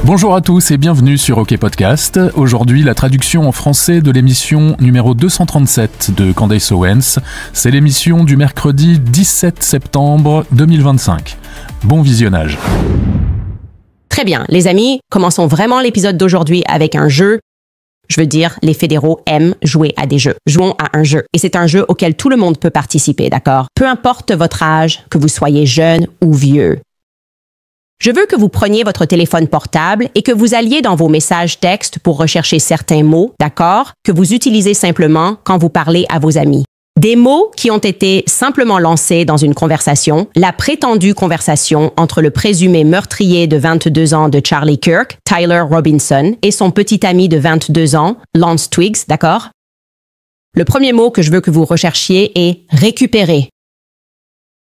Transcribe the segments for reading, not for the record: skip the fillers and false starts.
Bonjour à tous et bienvenue sur OK Podcast. Aujourd'hui, la traduction en français de l'émission numéro 237 de Candace Owens. C'est l'émission du mercredi 17 septembre 2025. Bon visionnage. Très bien, les amis, commençons vraiment l'épisode d'aujourd'hui avec un jeu. Je veux dire, les fédéraux aiment jouer à des jeux. Jouons à un jeu. Et c'est un jeu auquel tout le monde peut participer, d'accord? Peu importe votre âge, que vous soyez jeune ou vieux. Je veux que vous preniez votre téléphone portable et que vous alliez dans vos messages textes pour rechercher certains mots, d'accord, que vous utilisez simplement quand vous parlez à vos amis. Des mots qui ont été simplement lancés dans une conversation, la prétendue conversation entre le présumé meurtrier de 22 ans de Charlie Kirk, Tyler Robinson, et son petit ami de 22 ans, Lance Twiggs, d'accord? Le premier mot que je veux que vous recherchiez est « récupérer ».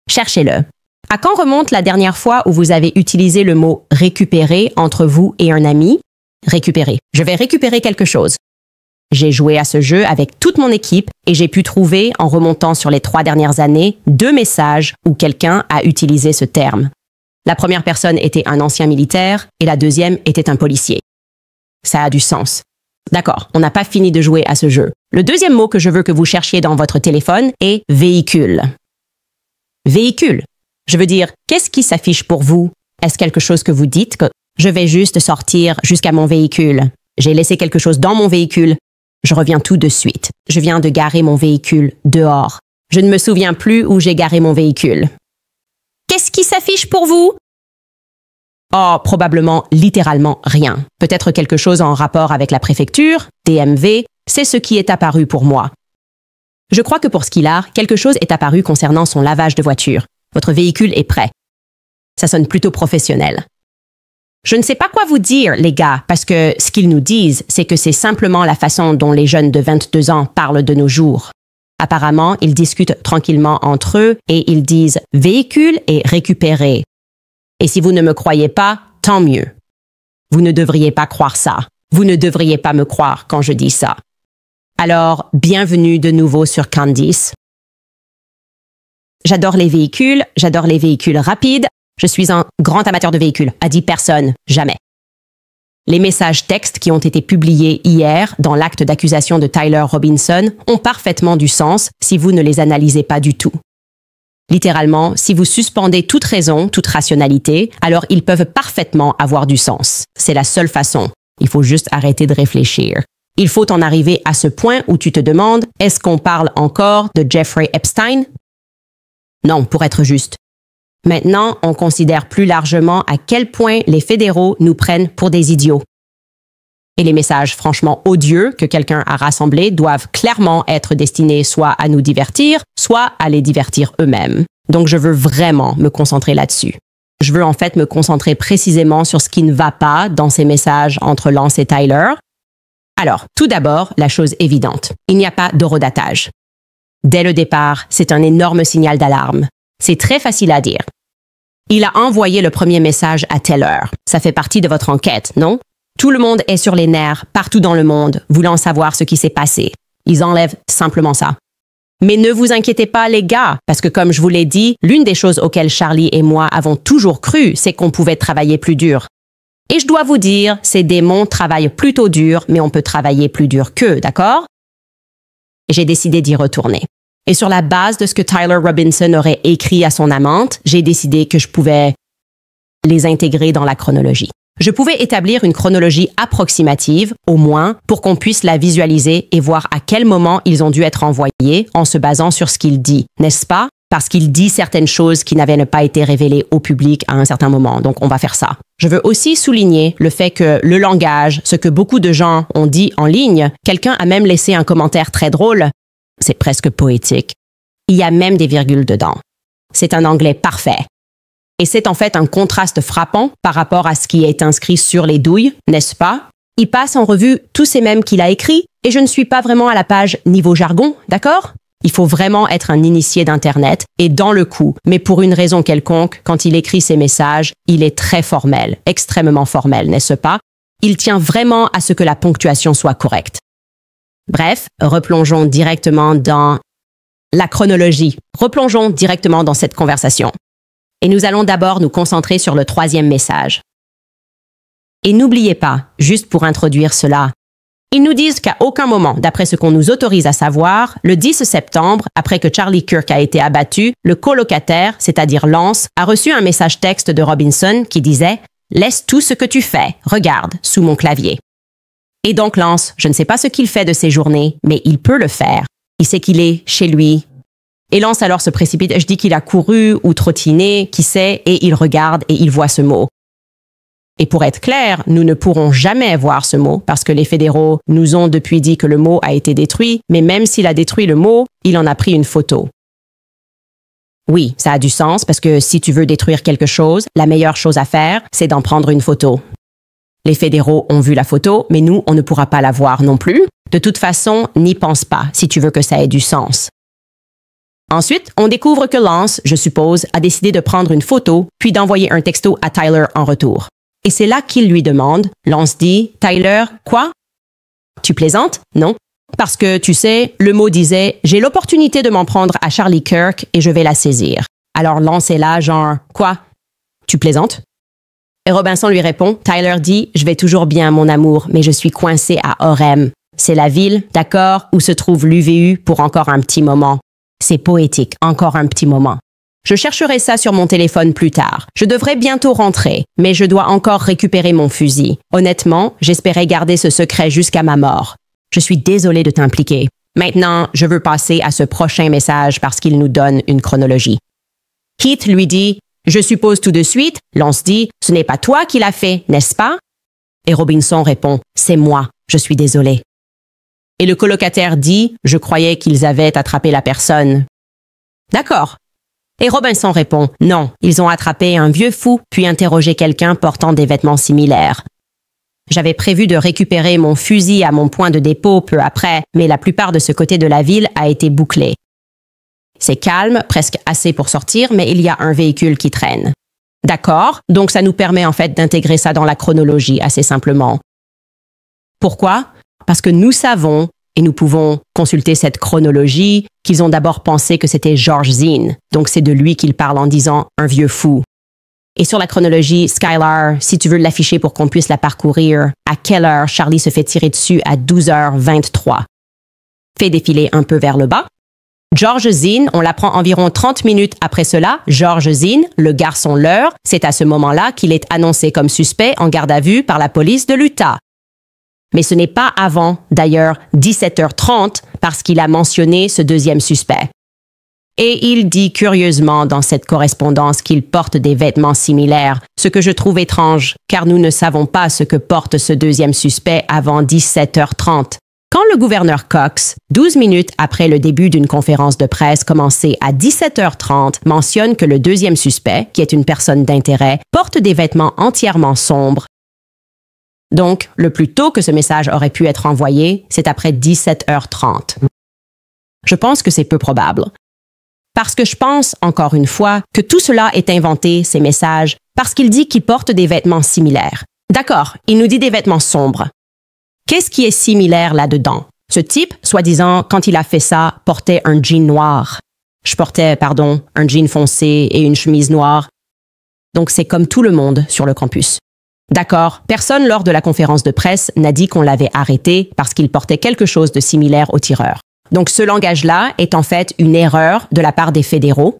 Cherchez-le. À quand remonte la dernière fois où vous avez utilisé le mot « récupérer » entre vous et un ami? Récupérer. Je vais récupérer quelque chose. J'ai joué à ce jeu avec toute mon équipe et j'ai pu trouver, en remontant sur les 3 dernières années, 2 messages où quelqu'un a utilisé ce terme. La première personne était un ancien militaire et la deuxième était un policier. Ça a du sens. D'accord, on n'a pas fini de jouer à ce jeu. Le deuxième mot que je veux que vous cherchiez dans votre téléphone est « véhicule ». Véhicule. Je veux dire, qu'est-ce qui s'affiche pour vous? Est-ce quelque chose que vous dites que « je vais juste sortir jusqu'à mon véhicule. J'ai laissé quelque chose dans mon véhicule. Je reviens tout de suite. Je viens de garer mon véhicule dehors. Je ne me souviens plus où j'ai garé mon véhicule. » Qu'est-ce qui s'affiche pour vous? Oh, probablement littéralement rien. Peut-être quelque chose en rapport avec la préfecture, DMV, c'est ce qui est apparu pour moi. Je crois que pour Skillar, quelque chose est apparu concernant son lavage de voiture. Votre véhicule est prêt. Ça sonne plutôt professionnel. Je ne sais pas quoi vous dire, les gars, parce que ce qu'ils nous disent, c'est que c'est simplement la façon dont les jeunes de 22 ans parlent de nos jours. Apparemment, ils discutent tranquillement entre eux et ils disent « véhicule » et « récupérer ». Et si vous ne me croyez pas, tant mieux. Vous ne devriez pas croire ça. Vous ne devriez pas me croire quand je dis ça. Alors, bienvenue de nouveau sur Candice. J'adore les véhicules rapides. Je suis un grand amateur de véhicules, a dit personne, jamais. Les messages textes qui ont été publiés hier dans l'acte d'accusation de Tyler Robinson ont parfaitement du sens si vous ne les analysez pas du tout. Littéralement, si vous suspendez toute raison, toute rationalité, alors ils peuvent parfaitement avoir du sens. C'est la seule façon. Il faut juste arrêter de réfléchir. Il faut en arriver à ce point où tu te demandes, est-ce qu'on parle encore de Jeffrey Epstein? Non, pour être juste. Maintenant, on considère plus largement à quel point les fédéraux nous prennent pour des idiots. Et les messages franchement odieux que quelqu'un a rassemblés doivent clairement être destinés soit à nous divertir, soit à les divertir eux-mêmes. Donc je veux vraiment me concentrer là-dessus. Je veux en fait me concentrer précisément sur ce qui ne va pas dans ces messages entre Lance et Tyler. Alors, tout d'abord, la chose évidente. Il n'y a pas d'horodatage. Dès le départ, c'est un énorme signal d'alarme. C'est très facile à dire. Il a envoyé le premier message à telle heure. Ça fait partie de votre enquête, non? Tout le monde est sur les nerfs, partout dans le monde, voulant savoir ce qui s'est passé. Ils enlèvent simplement ça. Mais ne vous inquiétez pas, les gars, parce que comme je vous l'ai dit, l'une des choses auxquelles Charlie et moi avons toujours cru, c'est qu'on pouvait travailler plus dur. Et je dois vous dire, ces démons travaillent plutôt dur, mais on peut travailler plus dur qu'eux, d'accord? Et j'ai décidé d'y retourner. Et sur la base de ce que Tyler Robinson aurait écrit à son amante, j'ai décidé que je pouvais les intégrer dans la chronologie. Je pouvais établir une chronologie approximative, au moins, pour qu'on puisse la visualiser et voir à quel moment ils ont dû être envoyés en se basant sur ce qu'il dit, n'est-ce pas? Parce qu'il dit certaines choses qui n'avaient pas été révélées au public à un certain moment, donc on va faire ça. Je veux aussi souligner le fait que le langage, ce que beaucoup de gens ont dit en ligne, quelqu'un a même laissé un commentaire très drôle. C'est presque poétique. Il y a même des virgules dedans. C'est un anglais parfait. Et c'est en fait un contraste frappant par rapport à ce qui est inscrit sur les douilles, n'est-ce pas? Il passe en revue tous ces mèmes qu'il a écrits et je ne suis pas vraiment à la page niveau jargon, d'accord? Il faut vraiment être un initié d'Internet et dans le coup, mais pour une raison quelconque, quand il écrit ses messages, il est très formel, extrêmement formel, n'est-ce pas? Il tient vraiment à ce que la ponctuation soit correcte. Bref, replongeons directement dans la chronologie. Replongeons directement dans cette conversation. Et nous allons d'abord nous concentrer sur le 3e message. Et n'oubliez pas, juste pour introduire cela, ils nous disent qu'à aucun moment, d'après ce qu'on nous autorise à savoir, le 10 septembre, après que Charlie Kirk a été abattu, le colocataire, c'est-à-dire Lance, a reçu un message texte de Robinson qui disait « Laisse tout ce que tu fais, regarde, sous mon clavier ». Et donc Lance, je ne sais pas ce qu'il fait de ses journées, mais il peut le faire. Il sait qu'il est chez lui. Et Lance alors se précipite, je dis qu'il a couru ou trottiné, qui sait, et il regarde et il voit ce mot. Et pour être clair, nous ne pourrons jamais voir ce mot parce que les fédéraux nous ont depuis dit que le mot a été détruit, mais même s'il a détruit le mot, il en a pris une photo. Oui, ça a du sens parce que si tu veux détruire quelque chose, la meilleure chose à faire, c'est d'en prendre une photo. Les fédéraux ont vu la photo, mais nous, on ne pourra pas la voir non plus. De toute façon, n'y pense pas si tu veux que ça ait du sens. Ensuite, on découvre que Lance, je suppose, a décidé de prendre une photo puis d'envoyer un texto à Tyler en retour. Et c'est là qu'il lui demande, Lance dit, « Tyler, quoi? Tu plaisantes? Non. Parce que, tu sais, le mot disait, j'ai l'opportunité de m'en prendre à Charlie Kirk et je vais la saisir. » Alors Lance est là, genre, « Quoi? Tu plaisantes? » Et Robinson lui répond, Tyler dit, « Je vais toujours bien, mon amour, mais je suis coincé à Orem. C'est la ville, d'accord, où se trouve l'UVU pour encore un petit moment. C'est poétique, encore un petit moment. Je chercherai ça sur mon téléphone plus tard. Je devrais bientôt rentrer, mais je dois encore récupérer mon fusil. Honnêtement, j'espérais garder ce secret jusqu'à ma mort. Je suis désolé de t'impliquer. Maintenant, je veux passer à ce prochain message parce qu'il nous donne une chronologie. Heath lui dit, « Je suppose tout de suite. » Lance dit, « Ce n'est pas toi qui l'as fait, n'est-ce pas? » Et Robinson répond, « C'est moi. Je suis désolé. » Et le colocataire dit, « Je croyais qu'ils avaient attrapé la personne. » D'accord. Et Robinson répond, « Non, ils ont attrapé un vieux fou puis interrogé quelqu'un portant des vêtements similaires. J'avais prévu de récupérer mon fusil à mon point de dépôt peu après, mais la plupart de ce côté de la ville a été bouclé. C'est calme, presque assez pour sortir, mais il y a un véhicule qui traîne. D'accord, donc ça nous permet en fait d'intégrer ça dans la chronologie assez simplement. Pourquoi? Parce que nous savons, et nous pouvons consulter cette chronologie, qu'ils ont d'abord pensé que c'était George Zinn, donc c'est de lui qu'ils parlent en disant « un vieux fou ». Et sur la chronologie, Skylar, si tu veux l'afficher pour qu'on puisse la parcourir, à quelle heure Charlie se fait tirer dessus à 12h23? Fais défiler un peu vers le bas. George Zinn, on l'apprend environ 30 minutes après cela. George Zinn, le garçon leurre, c'est à ce moment-là qu'il est annoncé comme suspect en garde à vue par la police de l'Utah. Mais ce n'est pas avant, d'ailleurs, 17h30, parce qu'il a mentionné ce deuxième suspect. Et il dit curieusement dans cette correspondance qu'il porte des vêtements similaires, ce que je trouve étrange, car nous ne savons pas ce que porte ce deuxième suspect avant 17h30. Quand le gouverneur Cox, 12 minutes après le début d'une conférence de presse commencée à 17h30, mentionne que le deuxième suspect, qui est une personne d'intérêt, porte des vêtements entièrement sombres. Donc, le plus tôt que ce message aurait pu être envoyé, c'est après 17h30. Je pense que c'est peu probable. Parce que je pense, encore une fois, que tout cela est inventé, ces messages, parce qu'il dit qu'il porte des vêtements similaires. D'accord, il nous dit des vêtements sombres. Qu'est-ce qui est similaire là-dedans? Ce type, soi-disant, quand il a fait ça, portait un jean noir. Je portais, un jean foncé et une chemise noire. Donc c'est comme tout le monde sur le campus. D'accord, personne lors de la conférence de presse n'a dit qu'on l'avait arrêté parce qu'il portait quelque chose de similaire au tireur. Donc ce langage-là est en fait une erreur de la part des fédéraux,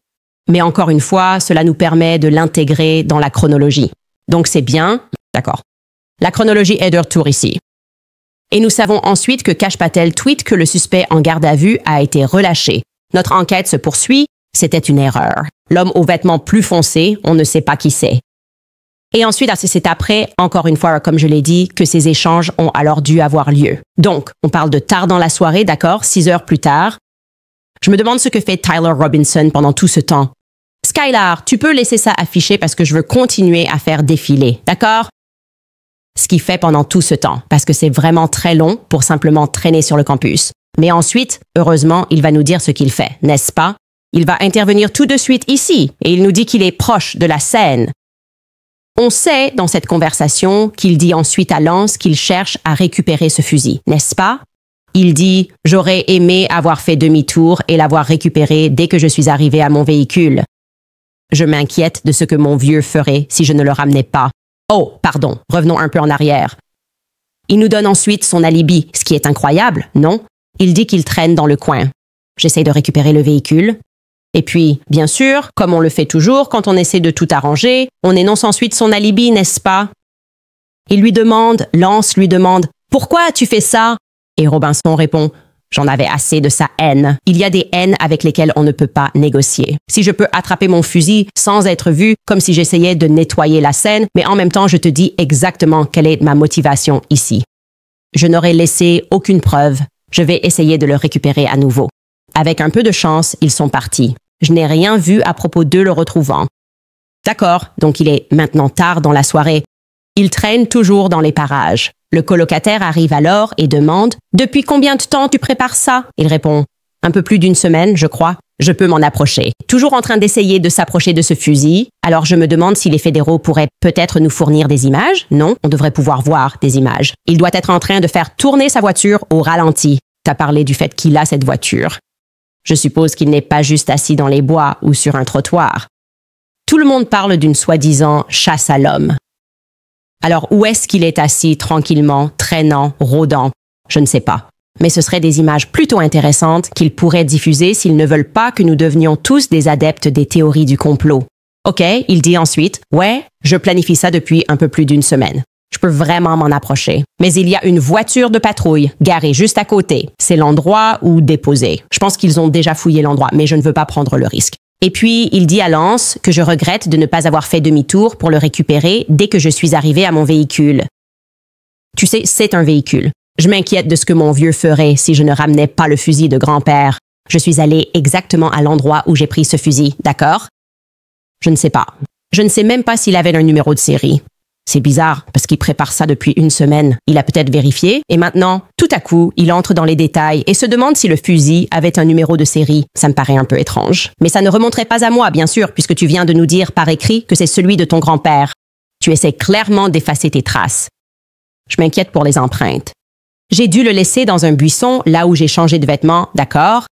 mais encore une fois, cela nous permet de l'intégrer dans la chronologie. Donc c'est bien, d'accord. La chronologie est de retour ici. Et nous savons ensuite que Kash Patel tweet que le suspect en garde à vue a été relâché. Notre enquête se poursuit, c'était une erreur. L'homme aux vêtements plus foncés, on ne sait pas qui c'est. Et ensuite, c'est après, encore une fois, comme je l'ai dit, que ces échanges ont alors dû avoir lieu. Donc, on parle de tard dans la soirée, d'accord, 6 heures plus tard. Je me demande ce que fait Tyler Robinson pendant tout ce temps. Skylar, tu peux laisser ça afficher parce que je veux continuer à faire défiler, d'accord? Ce qu'il fait pendant tout ce temps, parce que c'est vraiment très long pour simplement traîner sur le campus. Mais ensuite, heureusement, il va nous dire ce qu'il fait, n'est-ce pas? Il va intervenir tout de suite ici, et il nous dit qu'il est proche de la scène. On sait, dans cette conversation, qu'il dit ensuite à Lance qu'il cherche à récupérer ce fusil, n'est-ce pas? Il dit « J'aurais aimé avoir fait demi-tour et l'avoir récupéré dès que je suis arrivé à mon véhicule. Je m'inquiète de ce que mon vieux ferait si je ne le ramenais pas. Oh, pardon, revenons un peu en arrière. Il nous donne ensuite son alibi, ce qui est incroyable, non? Il dit qu'il traîne dans le coin. J'essaie de récupérer le véhicule. Et puis, bien sûr, comme on le fait toujours quand on essaie de tout arranger, on énonce ensuite son alibi, n'est-ce pas? Lance lui demande « Pourquoi as-tu fait ça ?» Et Robinson répond « J'en avais assez de sa haine. Il y a des haines avec lesquelles on ne peut pas négocier. Si je peux attraper mon fusil sans être vu, comme si j'essayais de nettoyer la scène, mais en même temps je te dis exactement quelle est ma motivation ici. Je n'aurais laissé aucune preuve. Je vais essayer de le récupérer à nouveau. » Avec un peu de chance, ils sont partis. Je n'ai rien vu à propos d'eux le retrouvant. D'accord, donc il est maintenant tard dans la soirée. Il traîne toujours dans les parages. Le colocataire arrive alors et demande « Depuis combien de temps tu prépares ça ?» Il répond « Un peu plus d'une semaine, je crois. Je peux m'en approcher. » Toujours en train d'essayer de s'approcher de ce fusil, alors je me demande si les fédéraux pourraient peut-être nous fournir des images. Non, on devrait pouvoir voir des images. Il doit être en train de faire tourner sa voiture au ralenti. T'as parlé du fait qu'il a cette voiture. Je suppose qu'il n'est pas juste assis dans les bois ou sur un trottoir. Tout le monde parle d'une soi-disant chasse à l'homme. Alors où est-ce qu'il est assis tranquillement, traînant, rôdant? Je ne sais pas. Mais ce seraient des images plutôt intéressantes qu'ils pourraient diffuser s'ils ne veulent pas que nous devenions tous des adeptes des théories du complot. OK, il dit ensuite « Ouais, je planifie ça depuis un peu plus d'une semaine. Je peux vraiment m'en approcher. Mais il y a une voiture de patrouille garée juste à côté. C'est l'endroit où déposer. Je pense qu'ils ont déjà fouillé l'endroit, mais je ne veux pas prendre le risque. » Et puis, il dit à Lance que je regrette de ne pas avoir fait demi-tour pour le récupérer dès que je suis arrivé à mon véhicule. Tu sais, c'est un véhicule. Je m'inquiète de ce que mon vieux ferait si je ne ramenais pas le fusil de grand-père. Je suis allé exactement à l'endroit où j'ai pris ce fusil, d'accord? Je ne sais pas. Je ne sais même pas s'il avait un numéro de série. C'est bizarre, parce qu'il prépare ça depuis une semaine. Il a peut-être vérifié, et maintenant, tout à coup, il entre dans les détails et se demande si le fusil avait un numéro de série. Ça me paraît un peu étrange. Mais ça ne remonterait pas à moi, bien sûr, puisque tu viens de nous dire par écrit que c'est celui de ton grand-père. Tu essaies clairement d'effacer tes traces. Je m'inquiète pour les empreintes. J'ai dû le laisser dans un buisson, là où j'ai changé de vêtements, d'accord?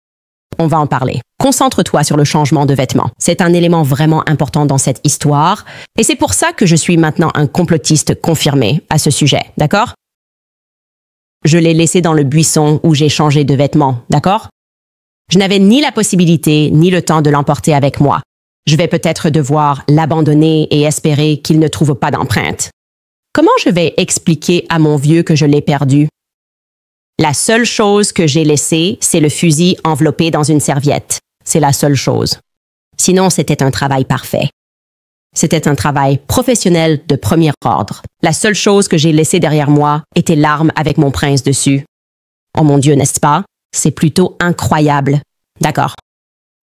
On va en parler. Concentre-toi sur le changement de vêtements. C'est un élément vraiment important dans cette histoire, et c'est pour ça que je suis maintenant un complotiste confirmé à ce sujet, d'accord? Je l'ai laissé dans le buisson où j'ai changé de vêtements, d'accord? Je n'avais ni la possibilité ni le temps de l'emporter avec moi. Je vais peut-être devoir l'abandonner et espérer qu'il ne trouve pas d'empreinte. Comment je vais expliquer à mon vieux que je l'ai perdu? La seule chose que j'ai laissée, c'est le fusil enveloppé dans une serviette. C'est la seule chose. Sinon, c'était un travail parfait. C'était un travail professionnel de premier ordre. La seule chose que j'ai laissée derrière moi était l'arme avec mon prince dessus. Oh mon Dieu, n'est-ce pas? C'est plutôt incroyable. D'accord.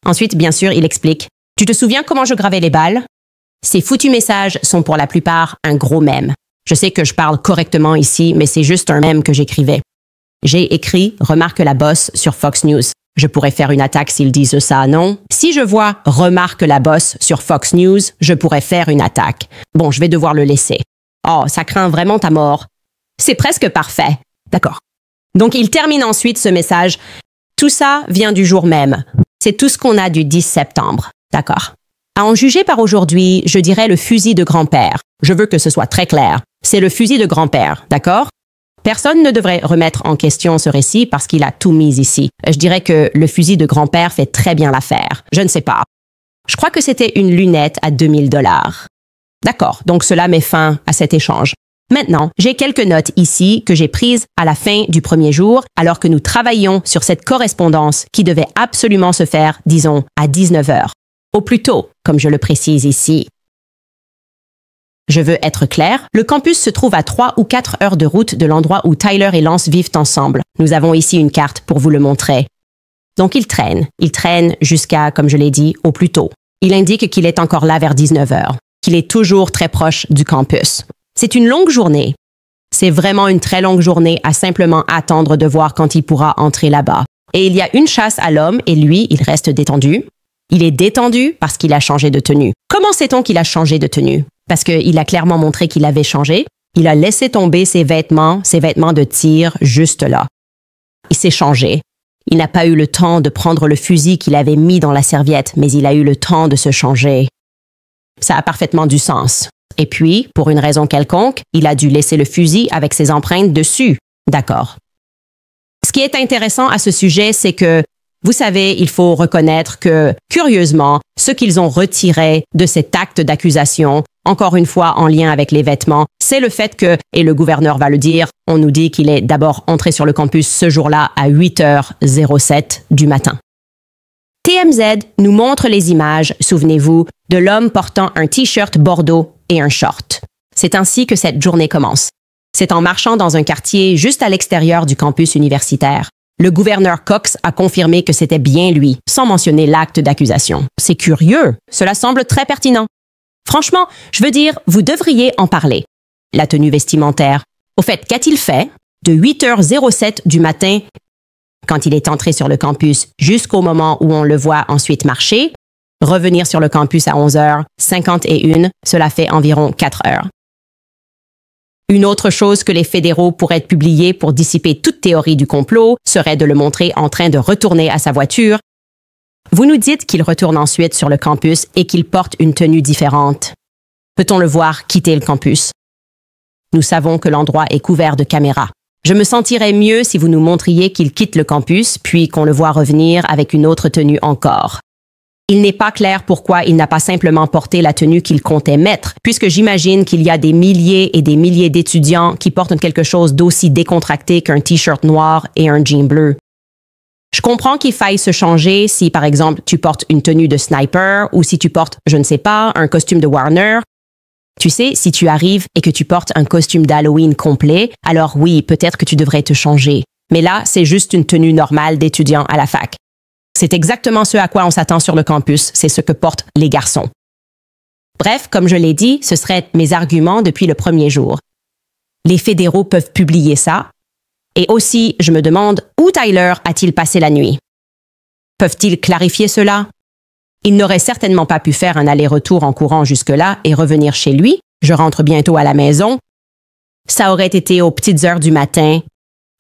Ensuite, bien sûr, il explique. Tu te souviens comment je gravais les balles? Ces foutus messages sont pour la plupart un gros mème. Je sais que je parle correctement ici, mais c'est juste un mème que j'écrivais. J'ai écrit « Remarque la bosse » sur Fox News. Je pourrais faire une attaque s'ils disent ça, non? Si je vois « Remarque la bosse » sur Fox News, je pourrais faire une attaque. Bon, je vais devoir le laisser. Oh, ça craint vraiment ta mort. C'est presque parfait. D'accord. Donc, il termine ensuite ce message. Tout ça vient du jour même. C'est tout ce qu'on a du 10 septembre. D'accord. À en juger par aujourd'hui, je dirais le fusil de grand-père. Je veux que ce soit très clair. C'est le fusil de grand-père, d'accord? Personne ne devrait remettre en question ce récit parce qu'il a tout mis ici. Je dirais que le fusil de grand-père fait très bien l'affaire. Je ne sais pas. Je crois que c'était une lunette à 2000 $. D'accord, donc cela met fin à cet échange. Maintenant, j'ai quelques notes ici que j'ai prises à la fin du premier jour alors que nous travaillions sur cette correspondance qui devait absolument se faire, disons, à 19 h. Au plus tôt, comme je le précise ici. Je veux être clair, le campus se trouve à 3 ou 4 heures de route de l'endroit où Tyler et Lance vivent ensemble. Nous avons ici une carte pour vous le montrer. Donc il traîne jusqu'à, comme je l'ai dit, au plus tôt. Il indique qu'il est encore là vers 19 h, qu'il est toujours très proche du campus. C'est une longue journée. C'est vraiment une très longue journée à simplement attendre de voir quand il pourra entrer là-bas. Et il y a une chasse à l'homme et lui, il reste détendu. Il est détendu parce qu'il a changé de tenue. Comment sait-on qu'il a changé de tenue? Parce qu'il a clairement montré qu'il avait changé. Il a laissé tomber ses vêtements de tir juste là. Il s'est changé. Il n'a pas eu le temps de prendre le fusil qu'il avait mis dans la serviette, mais il a eu le temps de se changer. Ça a parfaitement du sens. Et puis, pour une raison quelconque, il a dû laisser le fusil avec ses empreintes dessus. D'accord. Ce qui est intéressant à ce sujet, c'est que, vous savez, il faut reconnaître que, curieusement, ce qu'ils ont retiré de cet acte d'accusation, encore une fois en lien avec les vêtements, c'est le fait que, et le gouverneur va le dire, on nous dit qu'il est d'abord entré sur le campus ce jour-là à 8h07 du matin. TMZ nous montre les images, souvenez-vous, de l'homme portant un t-shirt bordeaux et un short. C'est ainsi que cette journée commence. C'est en marchant dans un quartier juste à l'extérieur du campus universitaire. Le gouverneur Cox a confirmé que c'était bien lui, sans mentionner l'acte d'accusation. C'est curieux, cela semble très pertinent. Franchement, je veux dire, vous devriez en parler. La tenue vestimentaire. Au fait, qu'a-t-il fait de 8h07 du matin, quand il est entré sur le campus, jusqu'au moment où on le voit ensuite marcher, revenir sur le campus à 11h51, cela fait environ 4 heures. Une autre chose que les fédéraux pourraient publier pour dissiper toute théorie du complot serait de le montrer en train de retourner à sa voiture. Vous nous dites qu'il retourne ensuite sur le campus et qu'il porte une tenue différente. Peut-on le voir quitter le campus? Nous savons que l'endroit est couvert de caméras. Je me sentirais mieux si vous nous montriez qu'il quitte le campus, puis qu'on le voit revenir avec une autre tenue encore. Il n'est pas clair pourquoi il n'a pas simplement porté la tenue qu'il comptait mettre, puisque j'imagine qu'il y a des milliers et des milliers d'étudiants qui portent quelque chose d'aussi décontracté qu'un t-shirt noir et un jean bleu. Je comprends qu'il faille se changer si, par exemple, tu portes une tenue de sniper ou si tu portes, je ne sais pas, un costume de Warner. Tu sais, si tu arrives et que tu portes un costume d'Halloween complet, alors oui, peut-être que tu devrais te changer. Mais là, c'est juste une tenue normale d'étudiant à la fac. C'est exactement ce à quoi on s'attend sur le campus, c'est ce que portent les garçons. Bref, comme je l'ai dit, ce seraient mes arguments depuis le premier jour. Les fédéraux peuvent publier ça. Et aussi, je me demande, où Tyler a-t-il passé la nuit? Peuvent-ils clarifier cela? Il n'aurait certainement pas pu faire un aller-retour en courant jusque-là et revenir chez lui. Je rentre bientôt à la maison. Ça aurait été aux petites heures du matin.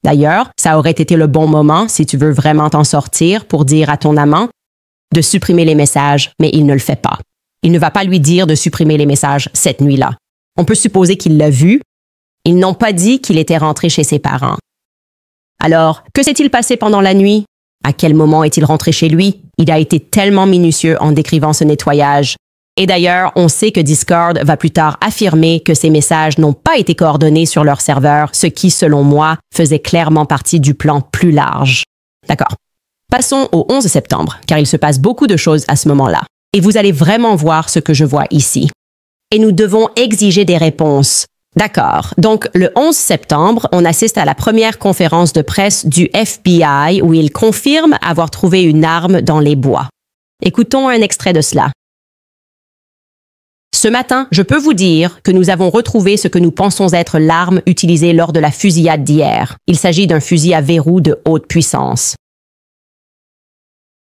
D'ailleurs, ça aurait été le bon moment, si tu veux vraiment t'en sortir, pour dire à ton amant de supprimer les messages, mais il ne le fait pas. Il ne va pas lui dire de supprimer les messages cette nuit-là. On peut supposer qu'il l'a vu. Ils n'ont pas dit qu'il était rentré chez ses parents. Alors, que s'est-il passé pendant la nuit? À quel moment est-il rentré chez lui? Il a été tellement minutieux en décrivant ce nettoyage. Et d'ailleurs, on sait que Discord va plus tard affirmer que ces messages n'ont pas été coordonnés sur leur serveur, ce qui, selon moi, faisait clairement partie du plan plus large. D'accord. Passons au 11 septembre, car il se passe beaucoup de choses à ce moment-là. Et vous allez vraiment voir ce que je vois ici. Et nous devons exiger des réponses. D'accord. Donc, le 11 septembre, on assiste à la première conférence de presse du FBI où il confirme avoir trouvé une arme dans les bois. Écoutons un extrait de cela. Ce matin, je peux vous dire que nous avons retrouvé ce que nous pensons être l'arme utilisée lors de la fusillade d'hier. Il s'agit d'un fusil à verrou de haute puissance.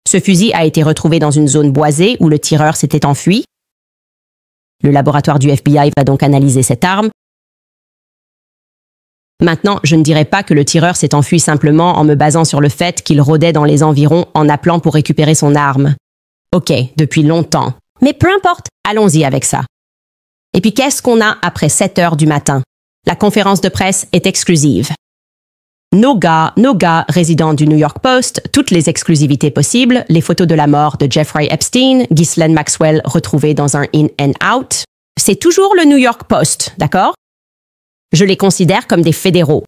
Ce fusil a été retrouvé dans une zone boisée où le tireur s'était enfui. Le laboratoire du FBI va donc analyser cette arme. Maintenant, je ne dirais pas que le tireur s'est enfui simplement en me basant sur le fait qu'il rôdait dans les environs en appelant pour récupérer son arme. OK, depuis longtemps. Mais peu importe, allons-y avec ça. Et puis qu'est-ce qu'on a après 7 heures du matin? La conférence de presse est exclusive. Nos gars, résidents du New York Post, toutes les exclusivités possibles, les photos de la mort de Jeffrey Epstein, Ghislaine Maxwell retrouvée dans un in and out. C'est toujours le New York Post, d'accord? Je les considère comme des fédéraux.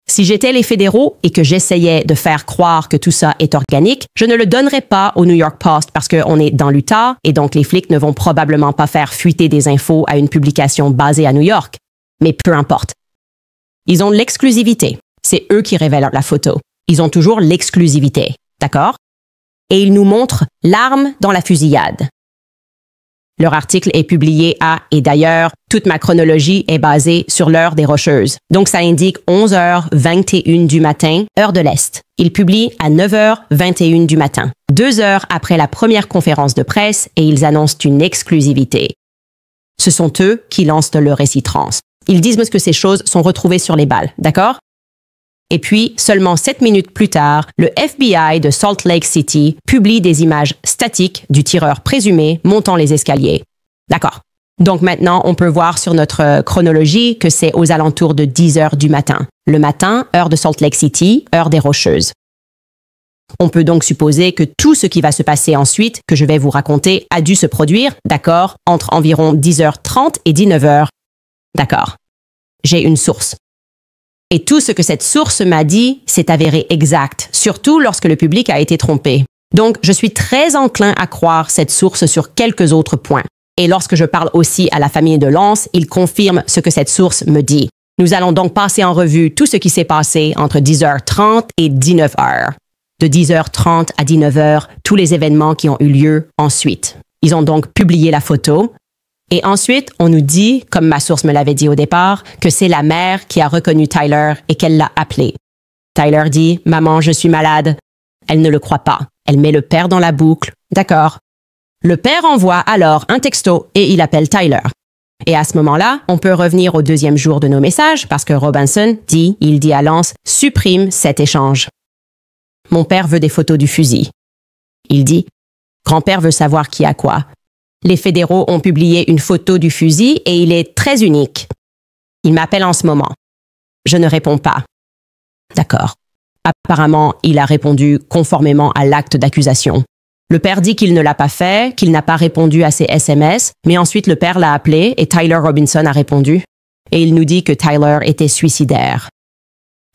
Si j'étais les fédéraux et que j'essayais de faire croire que tout ça est organique, je ne le donnerais pas au New York Post parce qu'on est dans l'Utah et donc les flics ne vont probablement pas faire fuiter des infos à une publication basée à New York. Mais peu importe. Ils ont l'exclusivité. C'est eux qui révèlent la photo. Ils ont toujours l'exclusivité. D'accord? Et ils nous montrent l'arme dans la fusillade. Leur article est publié à, et d'ailleurs, toute ma chronologie est basée sur l'heure des Rocheuses. Donc ça indique 11h21 du matin, heure de l'Est. Ils publient à 9h21 du matin, 2 heures après la première conférence de presse, et ils annoncent une exclusivité. Ce sont eux qui lancent le récit trans. Ils disent que ces choses sont retrouvées sur les balles, d'accord? Et puis, seulement 7 minutes plus tard, le FBI de Salt Lake City publie des images statiques du tireur présumé montant les escaliers. D'accord. Donc maintenant, on peut voir sur notre chronologie que c'est aux alentours de 10 heures du matin. Le matin, heure de Salt Lake City, heure des Rocheuses. On peut donc supposer que tout ce qui va se passer ensuite, que je vais vous raconter, a dû se produire, d'accord, entre environ 10h30 et 19h. D'accord. J'ai une source. Et tout ce que cette source m'a dit s'est avéré exact, surtout lorsque le public a été trompé. Donc, je suis très enclin à croire cette source sur quelques autres points. Et lorsque je parle aussi à la famille de Lance, ils confirment ce que cette source me dit. Nous allons donc passer en revue tout ce qui s'est passé entre 10h30 et 19h. De 10h30 à 19h, tous les événements qui ont eu lieu ensuite. Ils ont donc publié la photo. Et ensuite, on nous dit, comme ma source me l'avait dit au départ, que c'est la mère qui a reconnu Tyler et qu'elle l'a appelé. Tyler dit « Maman, je suis malade ». Elle ne le croit pas. Elle met le père dans la boucle. D'accord. Le père envoie alors un texto et il appelle Tyler. Et à ce moment-là, on peut revenir au deuxième jour de nos messages parce que Robinson dit à Lance « Supprime cet échange ». Mon père veut des photos du fusil. Il dit « Grand-père veut savoir qui a quoi ». Les fédéraux ont publié une photo du fusil et il est très unique. Il m'appelle en ce moment. Je ne réponds pas. D'accord. Apparemment, il a répondu conformément à l'acte d'accusation. Le père dit qu'il ne l'a pas fait, qu'il n'a pas répondu à ses SMS, mais ensuite le père l'a appelé et Tyler Robinson a répondu. Et il nous dit que Tyler était suicidaire.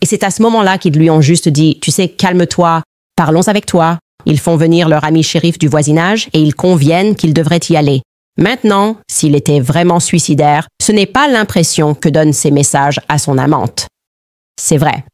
Et c'est à ce moment-là qu'ils lui ont juste dit « Tu sais, calme-toi, parlons avec toi ». Ils font venir leur ami shérif du voisinage et ils conviennent qu'il devrait y aller. Maintenant, s'il était vraiment suicidaire, ce n'est pas l'impression que donnent ces messages à son amante. C'est vrai.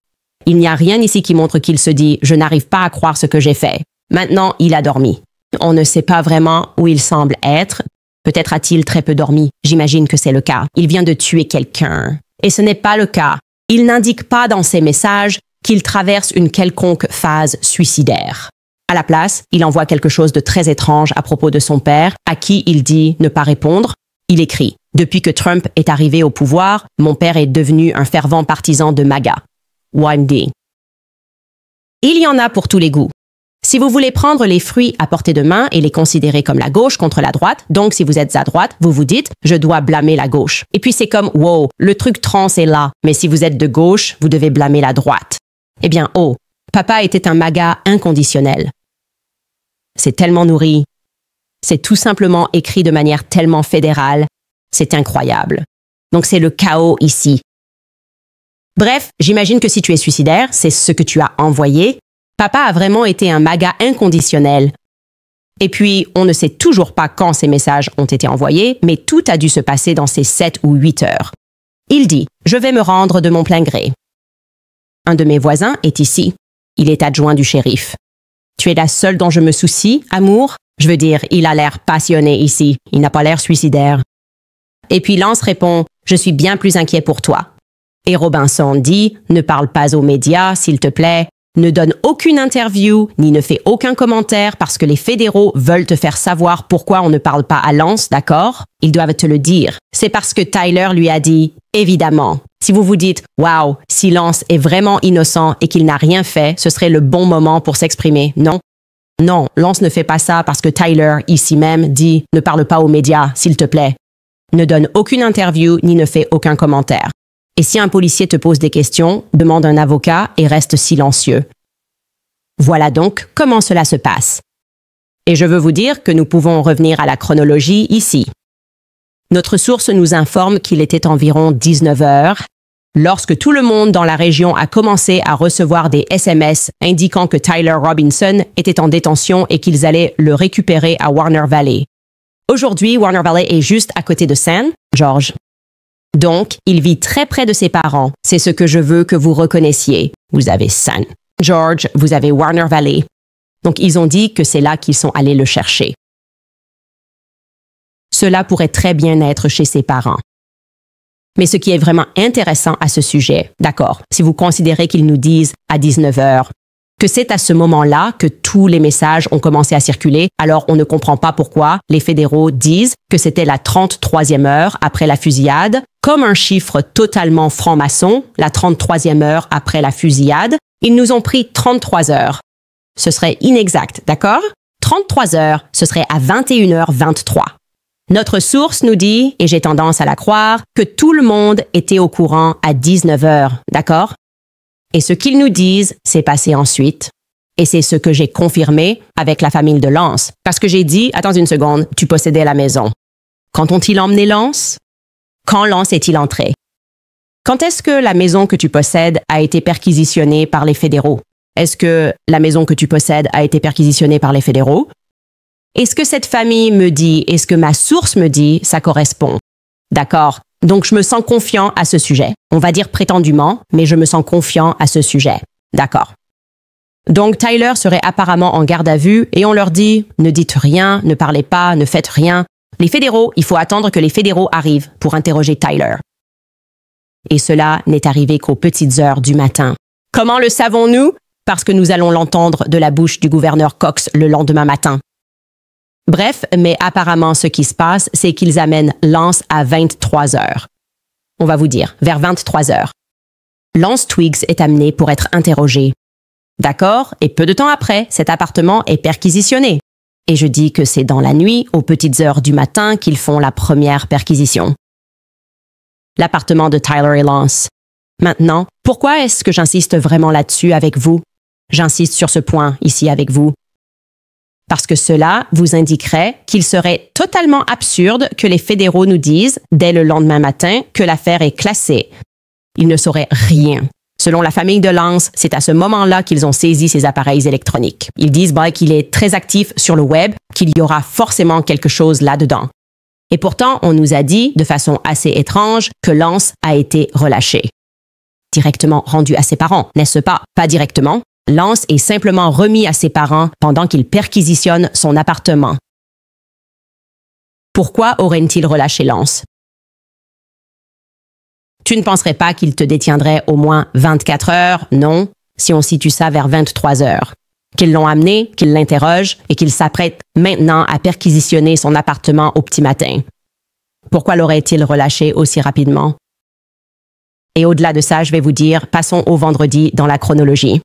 Il n'y a rien ici qui montre qu'il se dit « Je n'arrive pas à croire ce que j'ai fait ». Maintenant, il a dormi. On ne sait pas vraiment où il semble être. Peut-être a-t-il très peu dormi. J'imagine que c'est le cas. Il vient de tuer quelqu'un. Et ce n'est pas le cas. Il n'indique pas dans ses messages qu'il traverse une quelconque phase suicidaire. À la place, il envoie quelque chose de très étrange à propos de son père, à qui il dit ne pas répondre. Il écrit « Depuis que Trump est arrivé au pouvoir, mon père est devenu un fervent partisan de MAGA. YMD. » Il y en a pour tous les goûts. Si vous voulez prendre les fruits à portée de main et les considérer comme la gauche contre la droite, donc si vous êtes à droite, vous vous dites « je dois blâmer la gauche ». Et puis c'est comme « wow, le truc trans est là ». Mais si vous êtes de gauche, vous devez blâmer la droite. Eh bien, oh, papa était un MAGA inconditionnel. C'est tellement nourri. C'est tout simplement écrit de manière tellement fédérale. C'est incroyable. Donc c'est le chaos ici. Bref, j'imagine que si tu es suicidaire, c'est ce que tu as envoyé. Papa a vraiment été un MAGA inconditionnel. Et puis, on ne sait toujours pas quand ces messages ont été envoyés, mais tout a dû se passer dans ces 7 ou 8 heures. Il dit « Je vais me rendre de mon plein gré. » Un de mes voisins est ici. Il est adjoint du shérif. « Tu es la seule dont je me soucie, amour? Je veux dire, il a l'air passionné ici. Il n'a pas l'air suicidaire. » Et puis Lance répond « Je suis bien plus inquiet pour toi. » Et Robinson dit « Ne parle pas aux médias, s'il te plaît. Ne donne aucune interview, ni ne fais aucun commentaire parce que les fédéraux veulent te faire savoir pourquoi on ne parle pas à Lance, d'accord? Ils doivent te le dire. C'est parce que Tyler lui a dit « Évidemment. » Si vous vous dites « Wow, si Lance est vraiment innocent et qu'il n'a rien fait, ce serait le bon moment pour s'exprimer, non? » Non, Lance ne fait pas ça parce que Tyler, ici même, dit « Ne parle pas aux médias, s'il te plaît. » Ne donne aucune interview ni ne fait aucun commentaire. Et si un policier te pose des questions, demande un avocat et reste silencieux. Voilà donc comment cela se passe. Et je veux vous dire que nous pouvons revenir à la chronologie ici. Notre source nous informe qu'il était environ 19 heures lorsque tout le monde dans la région a commencé à recevoir des SMS indiquant que Tyler Robinson était en détention et qu'ils allaient le récupérer à Warner Valley. Aujourd'hui, Warner Valley est juste à côté de San, George. Donc, il vit très près de ses parents. C'est ce que je veux que vous reconnaissiez. Vous avez San George, vous avez Warner Valley. Donc, ils ont dit que c'est là qu'ils sont allés le chercher. Cela pourrait très bien être chez ses parents. Mais ce qui est vraiment intéressant à ce sujet, d'accord, si vous considérez qu'ils nous disent à 19 heures, que c'est à ce moment-là que tous les messages ont commencé à circuler, alors on ne comprend pas pourquoi les fédéraux disent que c'était la 33e heure après la fusillade, comme un chiffre totalement franc-maçon, la 33e heure après la fusillade. Ils nous ont pris 33 heures. Ce serait inexact, d'accord? 33 heures, ce serait à 21h23. Notre source nous dit, et j'ai tendance à la croire, que tout le monde était au courant à 19 heures, d'accord? Et ce qu'ils nous disent s'est passé ensuite. Et c'est ce que j'ai confirmé avec la famille de Lance. Parce que j'ai dit, attends une seconde, tu possédais la maison. Quand ont-ils emmené Lance? Quand Lance est-il entré? Quand est-ce que la maison que tu possèdes a été perquisitionnée par les fédéraux? Est-ce que la maison que tu possèdes a été perquisitionnée par les fédéraux? Et ce que cette famille me dit et ce que ma source me dit, ça correspond. D'accord. Donc, je me sens confiant à ce sujet. On va dire prétendument, mais je me sens confiant à ce sujet. D'accord. Donc, Tyler serait apparemment en garde à vue et on leur dit « Ne dites rien, ne parlez pas, ne faites rien. Les fédéraux, il faut attendre que les fédéraux arrivent pour interroger Tyler. » Et cela n'est arrivé qu'aux petites heures du matin. Comment le savons-nous? Parce que nous allons l'entendre de la bouche du gouverneur Cox le lendemain matin. Bref, mais apparemment, ce qui se passe, c'est qu'ils amènent Lance à 23 heures. On va vous dire, vers 23 heures. Lance Twiggs est amené pour être interrogé. D'accord? Et peu de temps après, cet appartement est perquisitionné. Et je dis que c'est dans la nuit, aux petites heures du matin, qu'ils font la première perquisition. L'appartement de Tyler et Lance. Maintenant, pourquoi est-ce que j'insiste vraiment là-dessus avec vous? J'insiste sur ce point ici avec vous. Parce que cela vous indiquerait qu'il serait totalement absurde que les fédéraux nous disent, dès le lendemain matin, que l'affaire est classée. Ils ne sauraient rien. Selon la famille de Lance, c'est à ce moment-là qu'ils ont saisi ces appareils électroniques. Ils disent qu'il est très actif sur le web, qu'il y aura forcément quelque chose là-dedans. Et pourtant, on nous a dit, de façon assez étrange, que Lance a été relâché. Directement rendu à ses parents, n'est-ce pas? Pas directement. Lance est simplement remis à ses parents pendant qu'ils perquisitionnent son appartement. Pourquoi aurait-il relâché Lance? Tu ne penserais pas qu'il te détiendrait au moins 24 heures, non, si on situe ça vers 23 heures. Qu'ils l'ont amené, qu'ils l'interrogent et qu'il s'apprête maintenant à perquisitionner son appartement au petit matin. Pourquoi l'aurait-il relâché aussi rapidement? Et au-delà de ça, je vais vous dire, passons au vendredi dans la chronologie.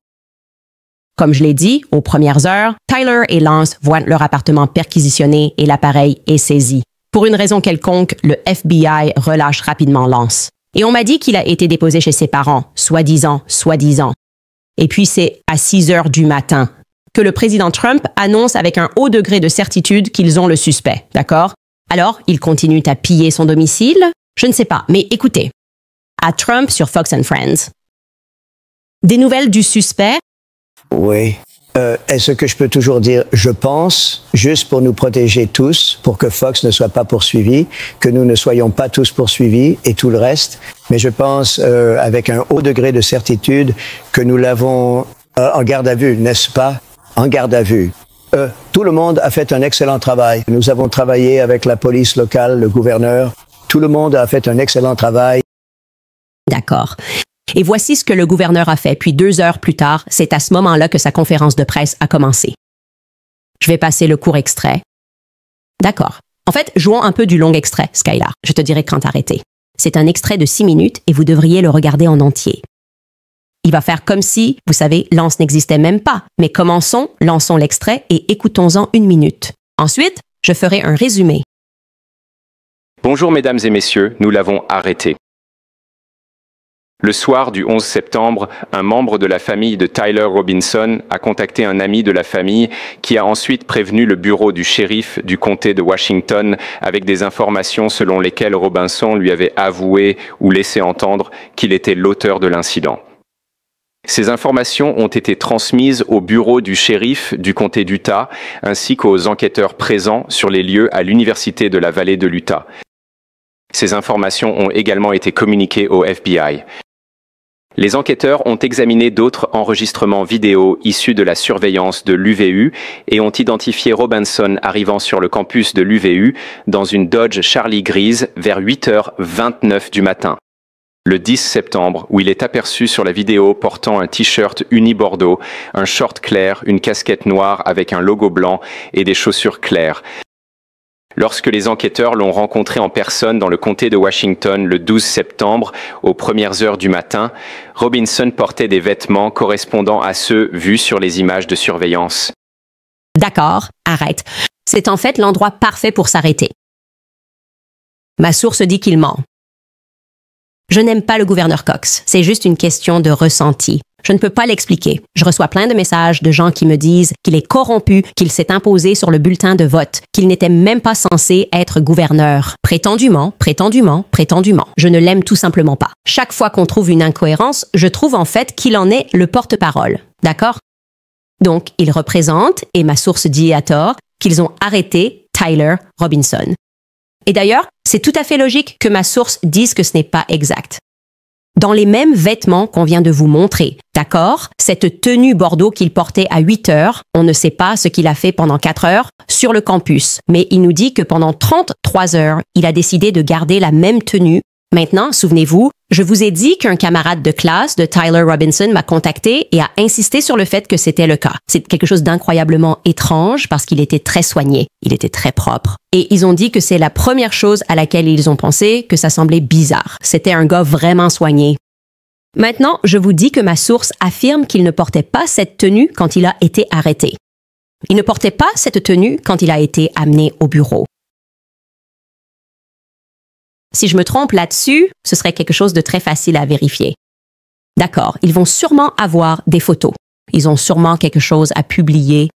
Comme je l'ai dit, aux premières heures, Tyler et Lance voient leur appartement perquisitionné et l'appareil est saisi. Pour une raison quelconque, le FBI relâche rapidement Lance. Et on m'a dit qu'il a été déposé chez ses parents, soi-disant. Et puis c'est à 6 heures du matin que le président Trump annonce avec un haut degré de certitude qu'ils ont le suspect, d'accord? Alors, ils continuent à piller son domicile? Je ne sais pas, mais écoutez. À Trump sur Fox and Friends. Des nouvelles du suspect? Oui. Est-ce que je peux toujours dire « je pense », juste pour nous protéger tous, pour que Fox ne soit pas poursuivi, que nous ne soyons pas tous poursuivis et tout le reste. Mais je pense, avec un haut degré de certitude, que nous l'avons en garde à vue, n'est-ce pas? En garde à vue. Tout le monde a fait un excellent travail. Nous avons travaillé avec la police locale, le gouverneur. Tout le monde a fait un excellent travail. D'accord. Et voici ce que le gouverneur a fait, puis 2 heures plus tard, c'est à ce moment-là que sa conférence de presse a commencé. Je vais passer le court extrait. D'accord. En fait, jouons un peu du long extrait, Skylar. Je te dirai quand arrêter. C'est un extrait de 6 minutes et vous devriez le regarder en entier. Il va faire comme si, vous savez, Lance n'existait même pas. Mais commençons, lançons l'extrait et écoutons-en 1 minute. Ensuite, je ferai un résumé. Bonjour mesdames et messieurs, nous l'avons arrêté. Le soir du 11 septembre, un membre de la famille de Tyler Robinson a contacté un ami de la famille qui a ensuite prévenu le bureau du shérif du comté de Washington avec des informations selon lesquelles Robinson lui avait avoué ou laissé entendre qu'il était l'auteur de l'incident. Ces informations ont été transmises au bureau du shérif du comté d'Utah ainsi qu'aux enquêteurs présents sur les lieux à l'université de la vallée de l'Utah. Ces informations ont également été communiquées au FBI. Les enquêteurs ont examiné d'autres enregistrements vidéo issus de la surveillance de l'UVU et ont identifié Robinson arrivant sur le campus de l'UVU dans une Dodge Charlie grise vers 8h29 du matin. Le 10 septembre, où il est aperçu sur la vidéo portant un t-shirt uni-bordeaux, un short clair, une casquette noire avec un logo blanc et des chaussures claires. Lorsque les enquêteurs l'ont rencontré en personne dans le comté de Washington le 12 septembre, aux premières heures du matin, Robinson portait des vêtements correspondant à ceux vus sur les images de surveillance. D'accord, arrête. C'est en fait l'endroit parfait pour s'arrêter. Ma source dit qu'il ment. Je n'aime pas le gouverneur Cox. C'est juste une question de ressenti. Je ne peux pas l'expliquer. Je reçois plein de messages de gens qui me disent qu'il est corrompu, qu'il s'est imposé sur le bulletin de vote, qu'il n'était même pas censé être gouverneur. Prétendument. Je ne l'aime tout simplement pas. Chaque fois qu'on trouve une incohérence, je trouve en fait qu'il en est le porte-parole. D'accord? Donc, il représente, et ma source dit à tort, qu'ils ont arrêté Tyler Robinson. Et d'ailleurs, c'est tout à fait logique que ma source dise que ce n'est pas exact. Dans les mêmes vêtements qu'on vient de vous montrer, d'accord? Cette tenue bordeaux qu'il portait à 8 heures, on ne sait pas ce qu'il a fait pendant 4 heures sur le campus, mais il nous dit que pendant 33 heures, il a décidé de garder la même tenue. Maintenant, souvenez-vous, je vous ai dit qu'un camarade de classe de Tyler Robinson m'a contacté et a insisté sur le fait que c'était le cas. C'est quelque chose d'incroyablement étrange parce qu'il était très soigné, il était très propre. Et ils ont dit que c'est la première chose à laquelle ils ont pensé, que ça semblait bizarre. C'était un gars vraiment soigné. Maintenant, je vous dis que ma source affirme qu'il ne portait pas cette tenue quand il a été arrêté. Il ne portait pas cette tenue quand il a été amené au bureau. Si je me trompe là-dessus, ce serait quelque chose de très facile à vérifier. D'accord, ils vont sûrement avoir des photos. Ils ont sûrement quelque chose à publier.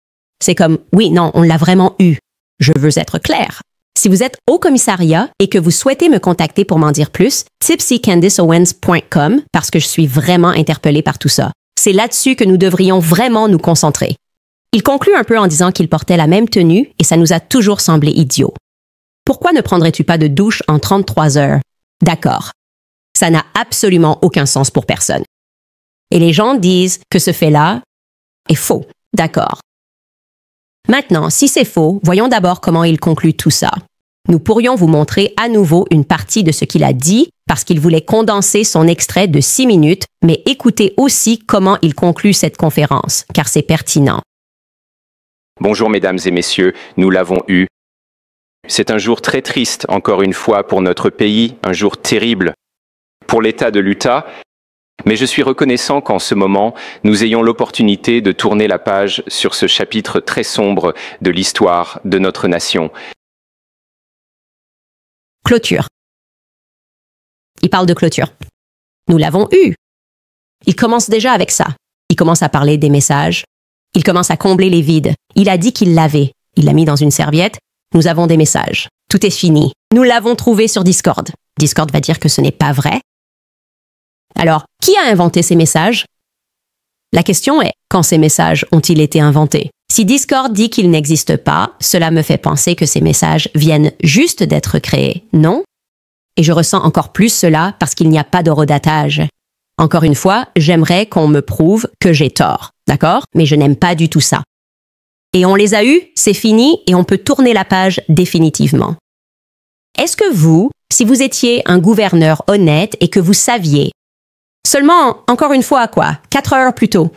C'est comme, oui, non, on l'a vraiment eu. Je veux être clair. Si vous êtes au commissariat et que vous souhaitez me contacter pour m'en dire plus, tipsycandiceowens.com parce que je suis vraiment interpellée par tout ça. C'est là-dessus que nous devrions vraiment nous concentrer. Il conclut un peu en disant qu'il portait la même tenue et ça nous a toujours semblé idiot. Pourquoi ne prendrais-tu pas de douche en 33 heures? D'accord. Ça n'a absolument aucun sens pour personne. Et les gens disent que ce fait-là est faux. D'accord. Maintenant, si c'est faux, voyons d'abord comment il conclut tout ça. Nous pourrions vous montrer à nouveau une partie de ce qu'il a dit parce qu'il voulait condenser son extrait de 6 minutes, mais écoutez aussi comment il conclut cette conférence, car c'est pertinent. Bonjour mesdames et messieurs, nous l'avons eu. C'est un jour très triste, encore une fois, pour notre pays, un jour terrible pour l'État de l'Utah, mais je suis reconnaissant qu'en ce moment, nous ayons l'opportunité de tourner la page sur ce chapitre très sombre de l'histoire de notre nation. Clôture. Il parle de clôture. Nous l'avons eu. Il commence déjà avec ça. Il commence à parler des messages. Il commence à combler les vides. Il a dit qu'il l'avait. Il l'a mis dans une serviette. Nous avons des messages. Tout est fini. Nous l'avons trouvé sur Discord. Discord va dire que ce n'est pas vrai. Alors, qui a inventé ces messages? La question est, quand ces messages ont-ils été inventés? Si Discord dit qu'ils n'existent pas, cela me fait penser que ces messages viennent juste d'être créés, non? Et je ressens encore plus cela parce qu'il n'y a pas d'horodatage. Encore une fois, j'aimerais qu'on me prouve que j'ai tort, d'accord? Mais je n'aime pas du tout ça. Et on les a eus, c'est fini et on peut tourner la page définitivement. Est-ce que vous, si vous étiez un gouverneur honnête et que vous saviez, seulement, encore une fois, 4 heures plus tôt,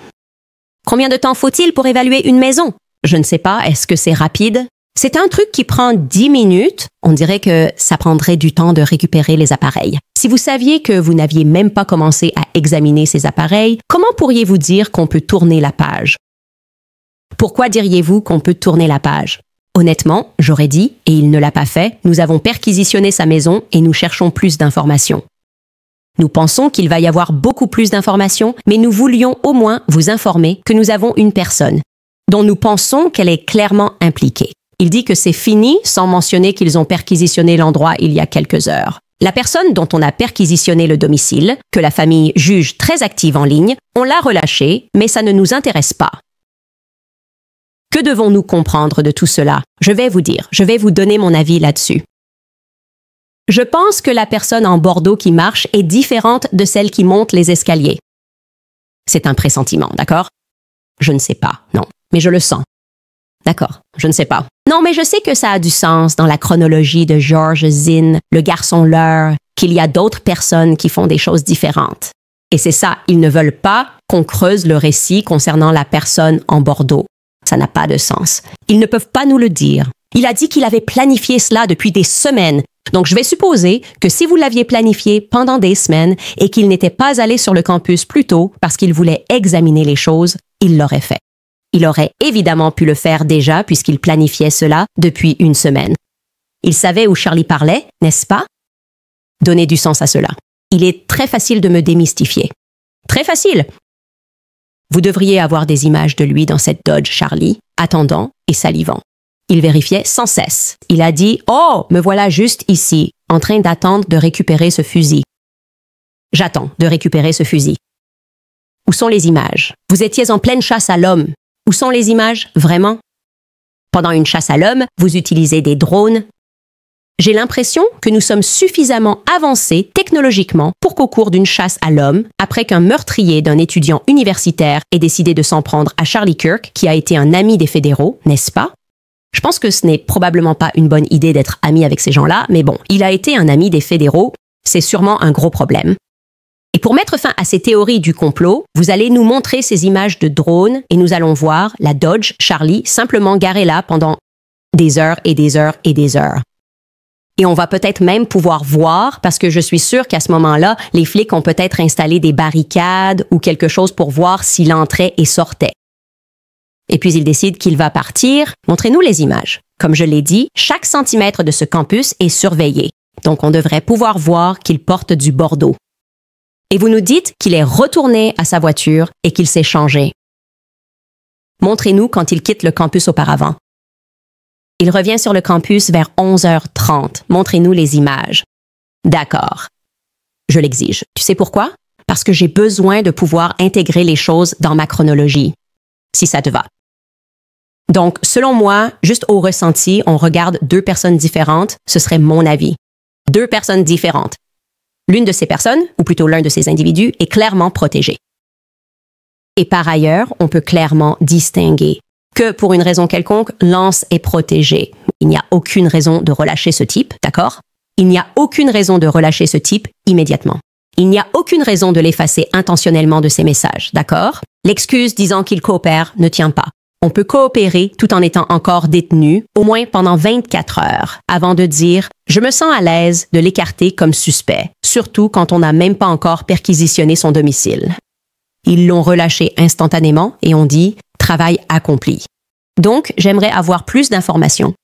combien de temps faut-il pour évaluer une maison? Je ne sais pas, est-ce que c'est rapide? C'est un truc qui prend 10 minutes, on dirait que ça prendrait du temps de récupérer les appareils. Si vous saviez que vous n'aviez même pas commencé à examiner ces appareils, comment pourriez-vous dire qu'on peut tourner la page? Pourquoi diriez-vous qu'on peut tourner la page? Honnêtement, j'aurais dit, et il ne l'a pas fait, nous avons perquisitionné sa maison et nous cherchons plus d'informations. Nous pensons qu'il va y avoir beaucoup plus d'informations, mais nous voulions au moins vous informer que nous avons une personne dont nous pensons qu'elle est clairement impliquée. Il dit que c'est fini sans mentionner qu'ils ont perquisitionné l'endroit il y a quelques heures. La personne dont on a perquisitionné le domicile, que la famille juge très active en ligne, on l'a relâchée, mais ça ne nous intéresse pas. Que devons-nous comprendre de tout cela? Je vais vous donner mon avis là-dessus. Je pense que la personne en bordeaux qui marche est différente de celle qui monte les escaliers. C'est un pressentiment, d'accord? Je ne sais pas, non, mais je le sens. D'accord, je ne sais pas. Non, mais je sais que ça a du sens dans la chronologie de George Zinn, le garçon leurre, qu'il y a d'autres personnes qui font des choses différentes. Et c'est ça, ils ne veulent pas qu'on creuse le récit concernant la personne en bordeaux. Ça n'a pas de sens. Ils ne peuvent pas nous le dire. Il a dit qu'il avait planifié cela depuis des semaines. Donc, je vais supposer que si vous l'aviez planifié pendant des semaines et qu'il n'était pas allé sur le campus plus tôt parce qu'il voulait examiner les choses, il l'aurait fait. Il aurait évidemment pu le faire déjà puisqu'il planifiait cela depuis une semaine. Il savait où Charlie parlait, n'est-ce pas? donner du sens à cela. Il est très facile de me démystifier. Très facile. Vous devriez avoir des images de lui dans cette Dodge Charlie, attendant et salivant. Il vérifiait sans cesse. Il a dit « Oh, me voilà juste ici, en train d'attendre de récupérer ce fusil. » J'attends de récupérer ce fusil. Où sont les images? Vous étiez en pleine chasse à l'homme. Où sont les images, vraiment? Pendant une chasse à l'homme, vous utilisez des drones. J'ai l'impression que nous sommes suffisamment avancés technologiquement pour qu'au cours d'une chasse à l'homme, après qu'un meurtrier d'un étudiant universitaire ait décidé de s'en prendre à Charlie Kirk, qui a été un ami des fédéraux, n'est-ce pas? Je pense que ce n'est probablement pas une bonne idée d'être ami avec ces gens-là, mais bon, il a été un ami des fédéraux, c'est sûrement un gros problème. Et pour mettre fin à ces théories du complot, vous allez nous montrer ces images de drones et nous allons voir la Dodge Charlie simplement garée là pendant des heures et des heures et des heures. Et on va peut-être même pouvoir voir, parce que je suis sûre qu'à ce moment-là, les flics ont peut-être installé des barricades ou quelque chose pour voir s'il entrait et sortait. Et puis il décide qu'il va partir. Montrez-nous les images. Comme je l'ai dit, chaque centimètre de ce campus est surveillé. Donc on devrait pouvoir voir qu'il porte du bordeaux. Et vous nous dites qu'il est retourné à sa voiture et qu'il s'est changé. Montrez-nous quand il quitte le campus auparavant. Il revient sur le campus vers 11h30. Montrez-nous les images. D'accord. Je l'exige. Tu sais pourquoi? Parce que j'ai besoin de pouvoir intégrer les choses dans ma chronologie. Si ça te va. Donc, selon moi, juste au ressenti, on regarde deux personnes différentes. Ce serait mon avis. Deux personnes différentes. L'une de ces personnes, ou plutôt l'un de ces individus, est clairement protégé. Et par ailleurs, on peut clairement distinguer que pour une raison quelconque, Lance est protégé. Il n'y a aucune raison de relâcher ce type, d'accord? Il n'y a aucune raison de relâcher ce type immédiatement. Il n'y a aucune raison de l'effacer intentionnellement de ses messages, d'accord? L'excuse disant qu'il coopère ne tient pas. On peut coopérer tout en étant encore détenu, au moins pendant 24 heures, avant de dire « je me sens à l'aise de l'écarter comme suspect », surtout quand on n'a même pas encore perquisitionné son domicile. Ils l'ont relâché instantanément et on dit « travail accompli ». Donc, j'aimerais avoir plus d'informations.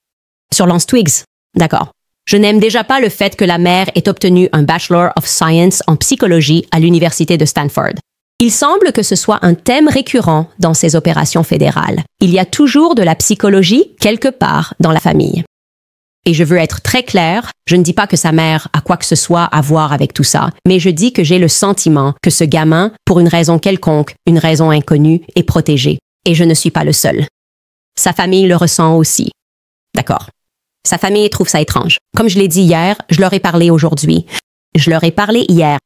Sur Lance Twiggs, d'accord. Je n'aime déjà pas le fait que la mère ait obtenu un Bachelor of Science en psychologie à l'Université de Stanford. Il semble que ce soit un thème récurrent dans ces opérations fédérales. Il y a toujours de la psychologie quelque part dans la famille. Et je veux être très claire, je ne dis pas que sa mère a quoi que ce soit à voir avec tout ça, mais je dis que j'ai le sentiment que ce gamin, pour une raison quelconque, une raison inconnue, est protégé. Et je ne suis pas le seul. Sa famille le ressent aussi. D'accord. Sa famille trouve ça étrange. Comme je l'ai dit hier, je leur ai parlé aujourd'hui. Je leur ai parlé hier.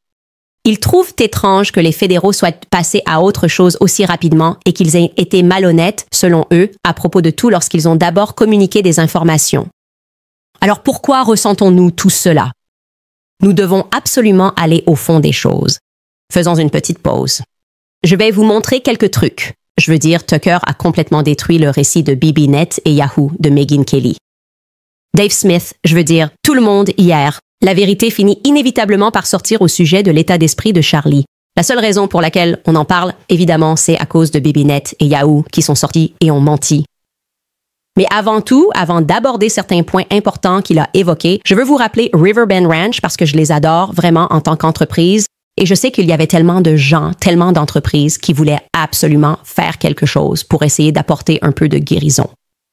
Ils trouvent étrange que les fédéraux soient passés à autre chose aussi rapidement et qu'ils aient été malhonnêtes, selon eux, à propos de tout lorsqu'ils ont d'abord communiqué des informations. Alors pourquoi ressentons-nous tout cela? Nous devons absolument aller au fond des choses. Faisons une petite pause. Je vais vous montrer quelques trucs. Je veux dire, Tucker a complètement détruit le récit de BBNet et Yahoo de Megyn Kelly. Dave Smith, je veux dire, tout le monde hier. La vérité finit inévitablement par sortir au sujet de l'état d'esprit de Charlie. La seule raison pour laquelle on en parle, évidemment, c'est à cause de BBNet et Yahoo qui sont sortis et ont menti. Mais avant tout, avant d'aborder certains points importants qu'il a évoqués, je veux vous rappeler Riverbend Ranch parce que je les adore vraiment en tant qu'entreprise. Et je sais qu'il y avait tellement de gens, tellement d'entreprises qui voulaient absolument faire quelque chose pour essayer d'apporter un peu de guérison.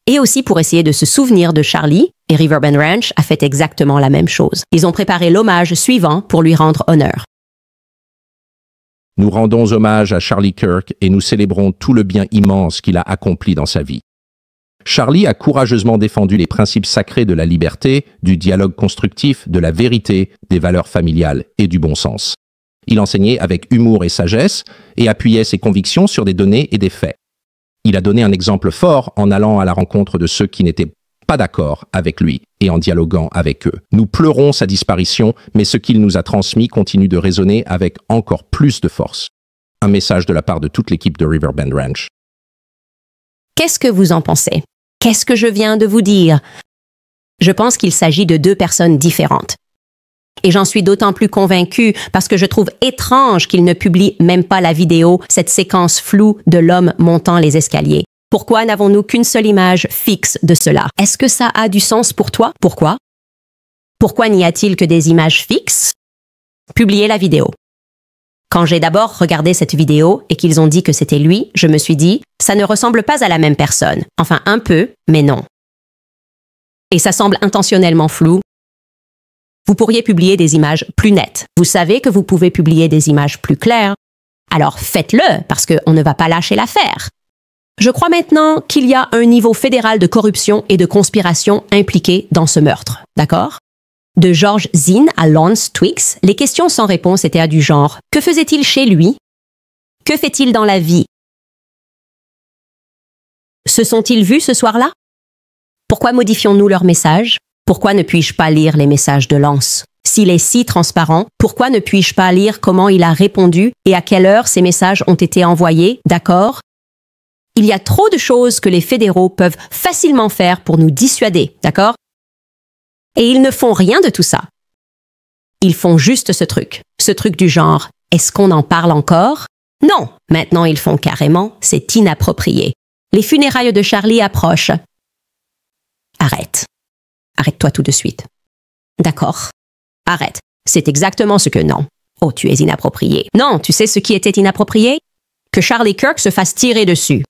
Et aussi pour essayer de se souvenir de Charlie, et Riverbend Ranch a fait exactement la même chose. Ils ont préparé l'hommage suivant pour lui rendre honneur. Nous rendons hommage à Charlie Kirk et nous célébrons tout le bien immense qu'il a accompli dans sa vie. Charlie a courageusement défendu les principes sacrés de la liberté, du dialogue constructif, de la vérité, des valeurs familiales et du bon sens. Il enseignait avec humour et sagesse et appuyait ses convictions sur des données et des faits. Il a donné un exemple fort en allant à la rencontre de ceux qui n'étaient pas d'accord avec lui et en dialoguant avec eux. Nous pleurons sa disparition, mais ce qu'il nous a transmis continue de résonner avec encore plus de force. Un message de la part de toute l'équipe de Riverbend Ranch. Qu'est-ce que vous en pensez? Qu'est-ce que je viens de vous dire? Je pense qu'il s'agit de deux personnes différentes. Et j'en suis d'autant plus convaincue parce que je trouve étrange qu'il ne publie même pas la vidéo, cette séquence floue de l'homme montant les escaliers. Pourquoi n'avons-nous qu'une seule image fixe de cela? Est-ce que ça a du sens pour toi? Pourquoi? Pourquoi n'y a-t-il que des images fixes? Publiez la vidéo. Quand j'ai d'abord regardé cette vidéo et qu'ils ont dit que c'était lui, je me suis dit, ça ne ressemble pas à la même personne. Enfin, un peu, mais non. Et ça semble intentionnellement flou. Vous pourriez publier des images plus nettes. Vous savez que vous pouvez publier des images plus claires. Alors faites-le, parce qu'on ne va pas lâcher l'affaire. Je crois maintenant qu'il y a un niveau fédéral de corruption et de conspiration impliqué dans ce meurtre, d'accord? De George Zinn à Lance Twix, les questions sans réponse étaient du genre « Que faisait-il chez lui? Que fait-il dans la vie? Se sont-ils vus ce soir-là? Pourquoi modifions-nous leurs messages? Pourquoi ne puis-je pas lire les messages de Lance? S'il est si transparent, pourquoi ne puis-je pas lire comment il a répondu et à quelle heure ces messages ont été envoyés, d'accord? Il y a trop de choses que les fédéraux peuvent facilement faire pour nous dissuader, d'accord? Et ils ne font rien de tout ça. Ils font juste ce truc du genre « Est-ce qu'on en parle encore ?» Non, maintenant ils font carrément « C'est inapproprié. Les funérailles de Charlie approchent. » Arrête. Arrête-toi tout de suite. D'accord. Arrête. C'est exactement ce que non. Oh, tu es inapproprié. Non, tu sais ce qui était inapproprié? Que Charlie Kirk se fasse tirer dessus.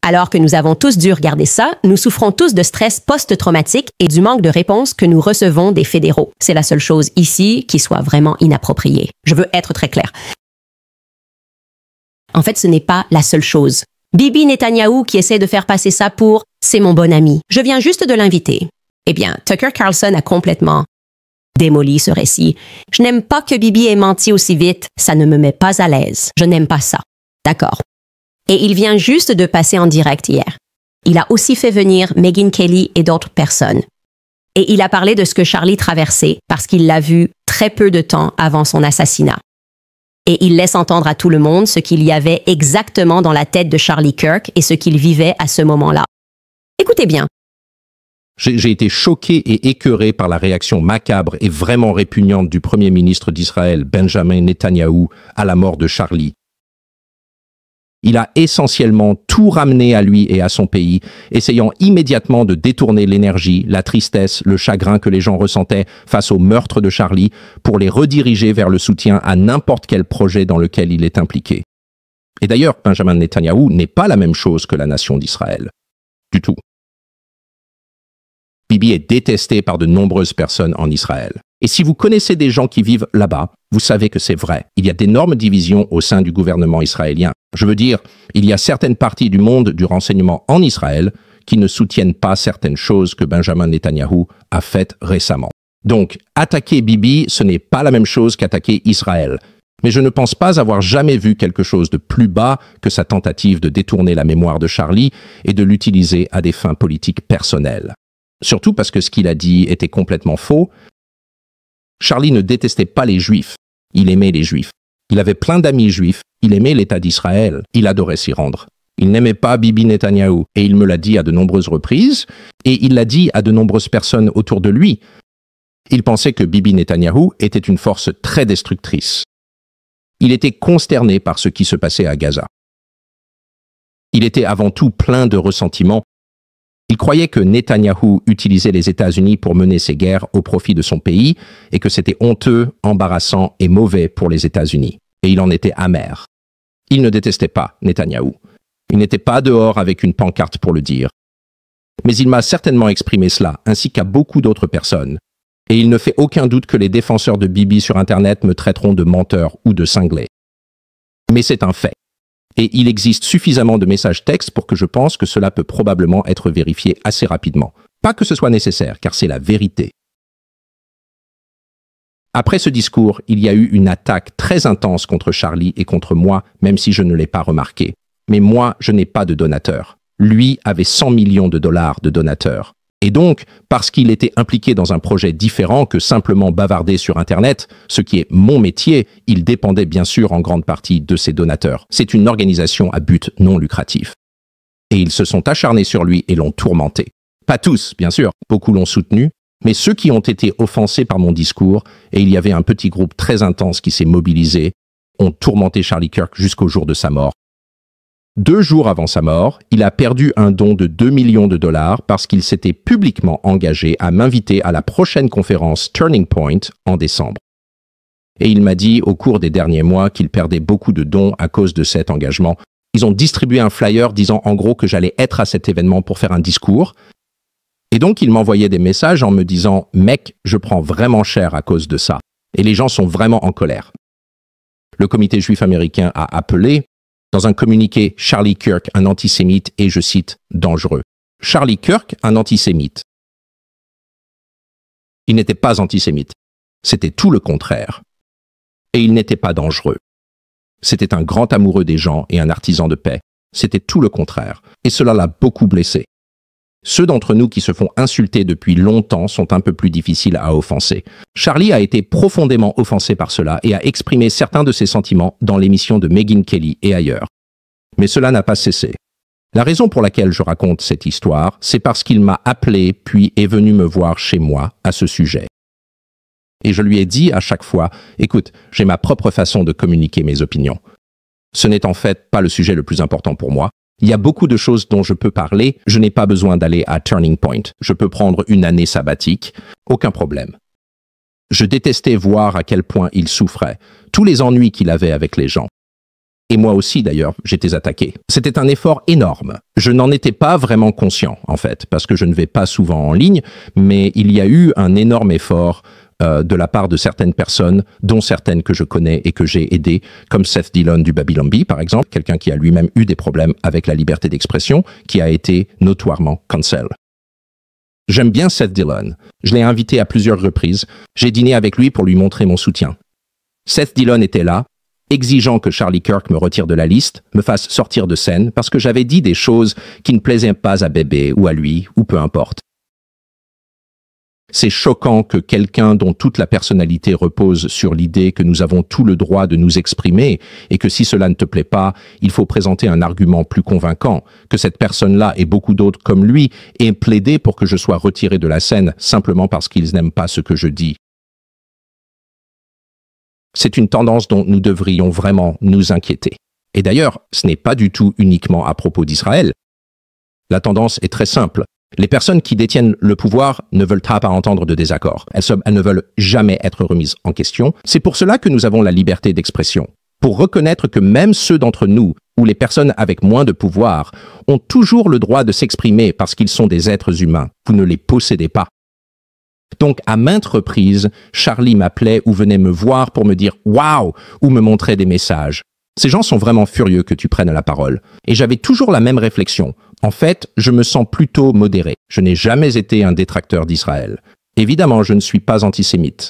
Alors que nous avons tous dû regarder ça, nous souffrons tous de stress post-traumatique et du manque de réponse que nous recevons des fédéraux. C'est la seule chose ici qui soit vraiment inappropriée. Je veux être très clair. En fait, ce n'est pas la seule chose. Bibi Netanyahou qui essaie de faire passer ça pour « c'est mon bon ami ». Je viens juste de l'inviter. Eh bien, Tucker Carlson a complètement démoli ce récit. Je n'aime pas que Bibi ait menti aussi vite. Ça ne me met pas à l'aise. Je n'aime pas ça. D'accord. Et il vient juste de passer en direct hier. Il a aussi fait venir Megyn Kelly et d'autres personnes. Et il a parlé de ce que Charlie traversait parce qu'il l'a vu très peu de temps avant son assassinat. Et il laisse entendre à tout le monde ce qu'il y avait exactement dans la tête de Charlie Kirk et ce qu'il vivait à ce moment-là. Écoutez bien. J'ai été choqué et écœuré par la réaction macabre et vraiment répugnante du Premier ministre d'Israël, Benjamin Netanyahou, à la mort de Charlie. Il a essentiellement tout ramené à lui et à son pays, essayant immédiatement de détourner l'énergie, la tristesse, le chagrin que les gens ressentaient face au meurtre de Charlie pour les rediriger vers le soutien à n'importe quel projet dans lequel il est impliqué. Et d'ailleurs, Benjamin Netanyahou n'est pas la même chose que la nation d'Israël. Du tout. Bibi est détesté par de nombreuses personnes en Israël. Et si vous connaissez des gens qui vivent là-bas, vous savez que c'est vrai. Il y a d'énormes divisions au sein du gouvernement israélien. Je veux dire, il y a certaines parties du monde du renseignement en Israël qui ne soutiennent pas certaines choses que Benjamin Netanyahou a faites récemment. Donc, attaquer Bibi, ce n'est pas la même chose qu'attaquer Israël. Mais je ne pense pas avoir jamais vu quelque chose de plus bas que sa tentative de détourner la mémoire de Charlie et de l'utiliser à des fins politiques personnelles. Surtout parce que ce qu'il a dit était complètement faux. Charlie ne détestait pas les Juifs, il aimait les Juifs. Il avait plein d'amis juifs, il aimait l'État d'Israël, il adorait s'y rendre. Il n'aimait pas Bibi Netanyahou, et il me l'a dit à de nombreuses reprises, et il l'a dit à de nombreuses personnes autour de lui. Il pensait que Bibi Netanyahou était une force très destructrice. Il était consterné par ce qui se passait à Gaza. Il était avant tout plein de ressentiment. Il croyait que Netanyahou utilisait les États-Unis pour mener ses guerres au profit de son pays et que c'était honteux, embarrassant et mauvais pour les États-Unis. Et il en était amer. Il ne détestait pas Netanyahou. Il n'était pas dehors avec une pancarte pour le dire. Mais il m'a certainement exprimé cela, ainsi qu'à beaucoup d'autres personnes. Et il ne fait aucun doute que les défenseurs de Bibi sur Internet me traiteront de menteur ou de cinglé. Mais c'est un fait. Et il existe suffisamment de messages textes pour que je pense que cela peut probablement être vérifié assez rapidement. Pas que ce soit nécessaire, car c'est la vérité. Après ce discours, il y a eu une attaque très intense contre Charlie et contre moi, même si je ne l'ai pas remarqué. Mais moi, je n'ai pas de donateur. Lui avait 100 millions de dollars de donateurs. Et donc, parce qu'il était impliqué dans un projet différent que simplement bavarder sur Internet, ce qui est mon métier, il dépendait bien sûr en grande partie de ses donateurs. C'est une organisation à but non lucratif. Et ils se sont acharnés sur lui et l'ont tourmenté. Pas tous, bien sûr, beaucoup l'ont soutenu, mais ceux qui ont été offensés par mon discours, et il y avait un petit groupe très intense qui s'est mobilisé, ont tourmenté Charlie Kirk jusqu'au jour de sa mort. 2 jours avant sa mort, il a perdu un don de 2 millions de dollars parce qu'il s'était publiquement engagé à m'inviter à la prochaine conférence Turning Point en décembre. Et il m'a dit au cours des derniers mois qu'il perdait beaucoup de dons à cause de cet engagement. Ils ont distribué un flyer disant en gros que j'allais être à cet événement pour faire un discours. Et donc il m'envoyait des messages en me disant « Mec, je prends vraiment cher à cause de ça. » Et les gens sont vraiment en colère. Le comité juif américain a appelé, dans un communiqué, Charlie Kirk, un antisémite, et je cite, dangereux. Charlie Kirk, un antisémite. Il n'était pas antisémite. C'était tout le contraire. Et il n'était pas dangereux. C'était un grand amoureux des gens et un artisan de paix. C'était tout le contraire. Et cela l'a beaucoup blessé. Ceux d'entre nous qui se font insulter depuis longtemps sont un peu plus difficiles à offenser. Charlie a été profondément offensé par cela et a exprimé certains de ses sentiments dans l'émission de Megyn Kelly et ailleurs. Mais cela n'a pas cessé. La raison pour laquelle je raconte cette histoire, c'est parce qu'il m'a appelé puis est venu me voir chez moi à ce sujet. Et je lui ai dit à chaque fois, écoute, j'ai ma propre façon de communiquer mes opinions. Ce n'est en fait pas le sujet le plus important pour moi. Il y a beaucoup de choses dont je peux parler, je n'ai pas besoin d'aller à Turning Point. Je peux prendre une année sabbatique, aucun problème. Je détestais voir à quel point il souffrait, tous les ennuis qu'il avait avec les gens. Et moi aussi d'ailleurs, j'étais attaqué. C'était un effort énorme. Je n'en étais pas vraiment conscient en fait, parce que je ne vais pas souvent en ligne, mais il y a eu un énorme effort de la part de certaines personnes, dont certaines que je connais et que j'ai aidées, comme Seth Dillon du Babylon Bee, par exemple, quelqu'un qui a lui-même eu des problèmes avec la liberté d'expression, qui a été notoirement cancel. J'aime bien Seth Dillon. Je l'ai invité à plusieurs reprises. J'ai dîné avec lui pour lui montrer mon soutien. Seth Dillon était là, exigeant que Charlie Kirk me retire de la liste, me fasse sortir de scène, parce que j'avais dit des choses qui ne plaisaient pas à Bébé ou à lui, ou peu importe. C'est choquant que quelqu'un dont toute la personnalité repose sur l'idée que nous avons tout le droit de nous exprimer et que si cela ne te plaît pas, il faut présenter un argument plus convaincant, que cette personne-là et beaucoup d'autres comme lui aient plaidé pour que je sois retiré de la scène simplement parce qu'ils n'aiment pas ce que je dis. C'est une tendance dont nous devrions vraiment nous inquiéter. Et d'ailleurs, ce n'est pas du tout uniquement à propos d'Israël. La tendance est très simple. Les personnes qui détiennent le pouvoir ne veulent pas entendre de désaccord. Elles ne veulent jamais être remises en question. C'est pour cela que nous avons la liberté d'expression. Pour reconnaître que même ceux d'entre nous, ou les personnes avec moins de pouvoir, ont toujours le droit de s'exprimer parce qu'ils sont des êtres humains. Vous ne les possédez pas. Donc, à maintes reprises, Charlie m'appelait ou venait me voir pour me dire « Waouh !» ou me montrait des messages. Ces gens sont vraiment furieux que tu prennes la parole. Et j'avais toujours la même réflexion. En fait, je me sens plutôt modéré. Je n'ai jamais été un détracteur d'Israël. Évidemment, je ne suis pas antisémite.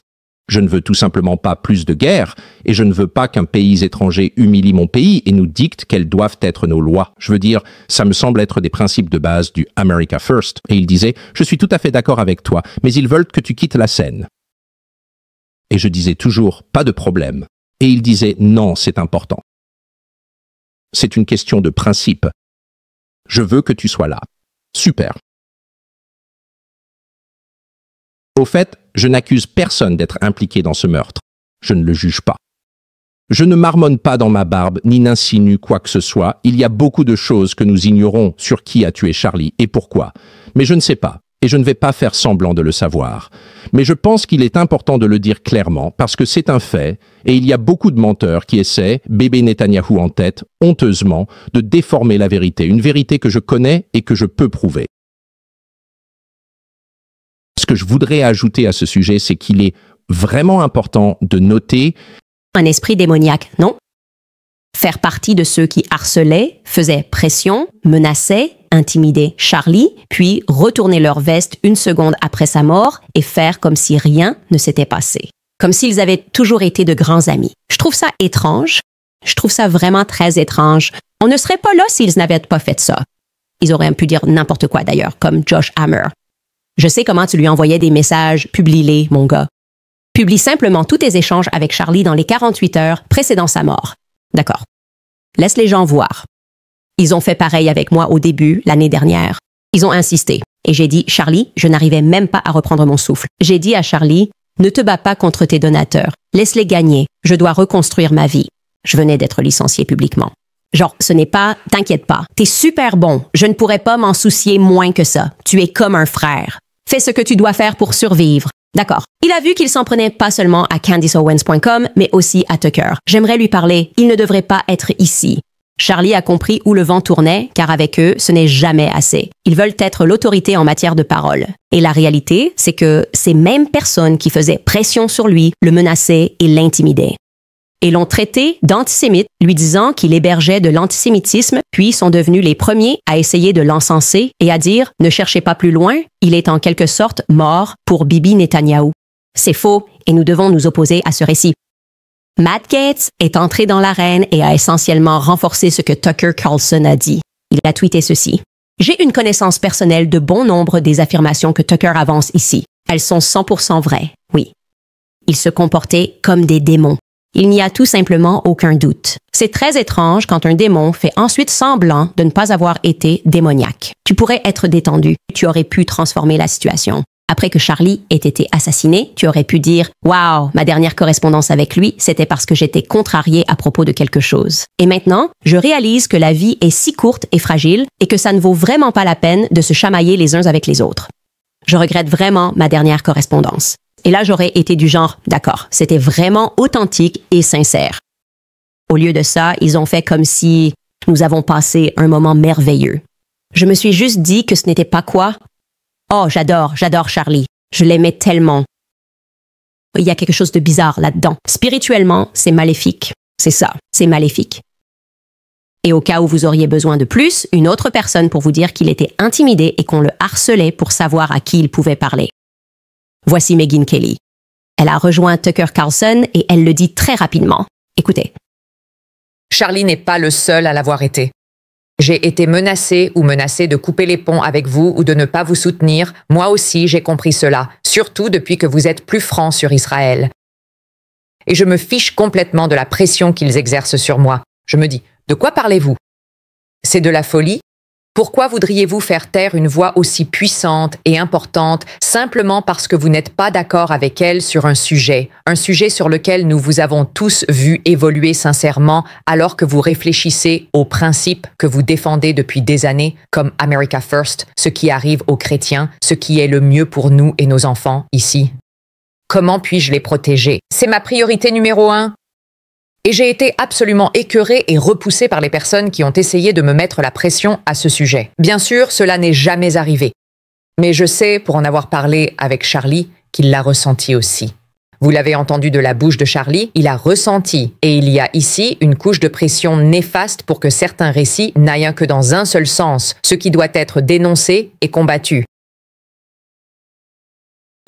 Je ne veux tout simplement pas plus de guerre, et je ne veux pas qu'un pays étranger humilie mon pays et nous dicte quelles doivent être nos lois. Je veux dire, ça me semble être des principes de base du America First. Et il disait, je suis tout à fait d'accord avec toi, mais ils veulent que tu quittes la scène. Et je disais toujours, pas de problème. Et il disait, non, c'est important. C'est une question de principe. Je veux que tu sois là. Super. Au fait, je n'accuse personne d'être impliqué dans ce meurtre. Je ne le juge pas. Je ne marmonne pas dans ma barbe, ni n'insinue quoi que ce soit. Il y a beaucoup de choses que nous ignorons sur qui a tué Charlie et pourquoi. Mais je ne sais pas, et je ne vais pas faire semblant de le savoir. Mais je pense qu'il est important de le dire clairement, parce que c'est un fait, et il y a beaucoup de menteurs qui essaient, bébé Netanyahou en tête, honteusement, de déformer la vérité, une vérité que je connais et que je peux prouver. Ce que je voudrais ajouter à ce sujet, c'est qu'il est vraiment important de noter un esprit démoniaque, non? Faire partie de ceux qui harcelaient, faisaient pression, menaçaient, intimidaient Charlie, puis retourner leur veste une seconde après sa mort et faire comme si rien ne s'était passé. Comme s'ils avaient toujours été de grands amis. Je trouve ça étrange. Je trouve ça vraiment très étrange. On ne serait pas là s'ils n'avaient pas fait ça. Ils auraient pu dire n'importe quoi d'ailleurs, comme Josh Hammer. Je sais comment tu lui envoyais des messages, publie-les, mon gars. Publie simplement tous tes échanges avec Charlie dans les 48 heures précédant sa mort. D'accord. Laisse les gens voir. Ils ont fait pareil avec moi au début, l'année dernière. Ils ont insisté. Et j'ai dit, Charlie, je n'arrivais même pas à reprendre mon souffle. J'ai dit à Charlie, ne te bats pas contre tes donateurs. Laisse-les gagner. Je dois reconstruire ma vie. Je venais d'être licencié publiquement. Genre, ce n'est pas, t'inquiète pas, t'es super bon, je ne pourrais pas m'en soucier moins que ça. Tu es comme un frère. Fais ce que tu dois faire pour survivre. D'accord. Il a vu qu'il s'en prenait pas seulement à CandiceOwens.com, mais aussi à Tucker. J'aimerais lui parler, il ne devrait pas être ici. Charlie a compris où le vent tournait, car avec eux, ce n'est jamais assez. Ils veulent être l'autorité en matière de parole. Et la réalité, c'est que ces mêmes personnes qui faisaient pression sur lui le menaçaient et l'intimidaient. Et l'ont traité d'antisémite, lui disant qu'il hébergeait de l'antisémitisme, puis sont devenus les premiers à essayer de l'encenser et à dire « Ne cherchez pas plus loin, il est en quelque sorte mort pour Bibi Netanyahou ». C'est faux, et nous devons nous opposer à ce récit. Matt Gaetz est entré dans l'arène et a essentiellement renforcé ce que Tucker Carlson a dit. Il a tweeté ceci. « J'ai une connaissance personnelle de bon nombre des affirmations que Tucker avance ici. Elles sont 100% vraies, oui. Ils se comportaient comme des démons. Il n'y a tout simplement aucun doute. C'est très étrange quand un démon fait ensuite semblant de ne pas avoir été démoniaque. Tu pourrais être détendu. Tu aurais pu transformer la situation. Après que Charlie ait été assassiné, tu aurais pu dire « Wow, ma dernière correspondance avec lui, c'était parce que j'étais contrarié à propos de quelque chose. Et maintenant, je réalise que la vie est si courte et fragile et que ça ne vaut vraiment pas la peine de se chamailler les uns avec les autres. Je regrette vraiment ma dernière correspondance. » Et là, j'aurais été du genre, d'accord, c'était vraiment authentique et sincère. Au lieu de ça, ils ont fait comme si nous avons passé un moment merveilleux. Je me suis juste dit que ce n'était pas quoi. Oh, j'adore Charlie. Je l'aimais tellement. Il y a quelque chose de bizarre là-dedans. Spirituellement, c'est maléfique. C'est ça, c'est maléfique. Et au cas où vous auriez besoin de plus, une autre personne pour vous dire qu'il était intimidé et qu'on le harcelait pour savoir à qui il pouvait parler. Voici Megyn Kelly. Elle a rejoint Tucker Carlson et elle le dit très rapidement. Écoutez. Charlie n'est pas le seul à l'avoir été. J'ai été menacée ou menacée de couper les ponts avec vous ou de ne pas vous soutenir. Moi aussi, j'ai compris cela, surtout depuis que vous êtes plus franc sur Israël. Et je me fiche complètement de la pression qu'ils exercent sur moi. Je me dis, de quoi parlez-vous? C'est de la folie? Pourquoi voudriez-vous faire taire une voix aussi puissante et importante simplement parce que vous n'êtes pas d'accord avec elle sur un sujet sur lequel nous vous avons tous vu évoluer sincèrement alors que vous réfléchissez aux principes que vous défendez depuis des années, comme America First, ce qui arrive aux chrétiens, ce qui est le mieux pour nous et nos enfants ici? Comment puis-je les protéger? C'est ma priorité numéro 1. Et j'ai été absolument écœurée et repoussée par les personnes qui ont essayé de me mettre la pression à ce sujet. Bien sûr, cela n'est jamais arrivé. Mais je sais, pour en avoir parlé avec Charlie, qu'il l'a ressenti aussi. Vous l'avez entendu de la bouche de Charlie, il a ressenti. Et il y a ici une couche de pression néfaste pour que certains récits n'aillent que dans un seul sens, ce qui doit être dénoncé et combattu.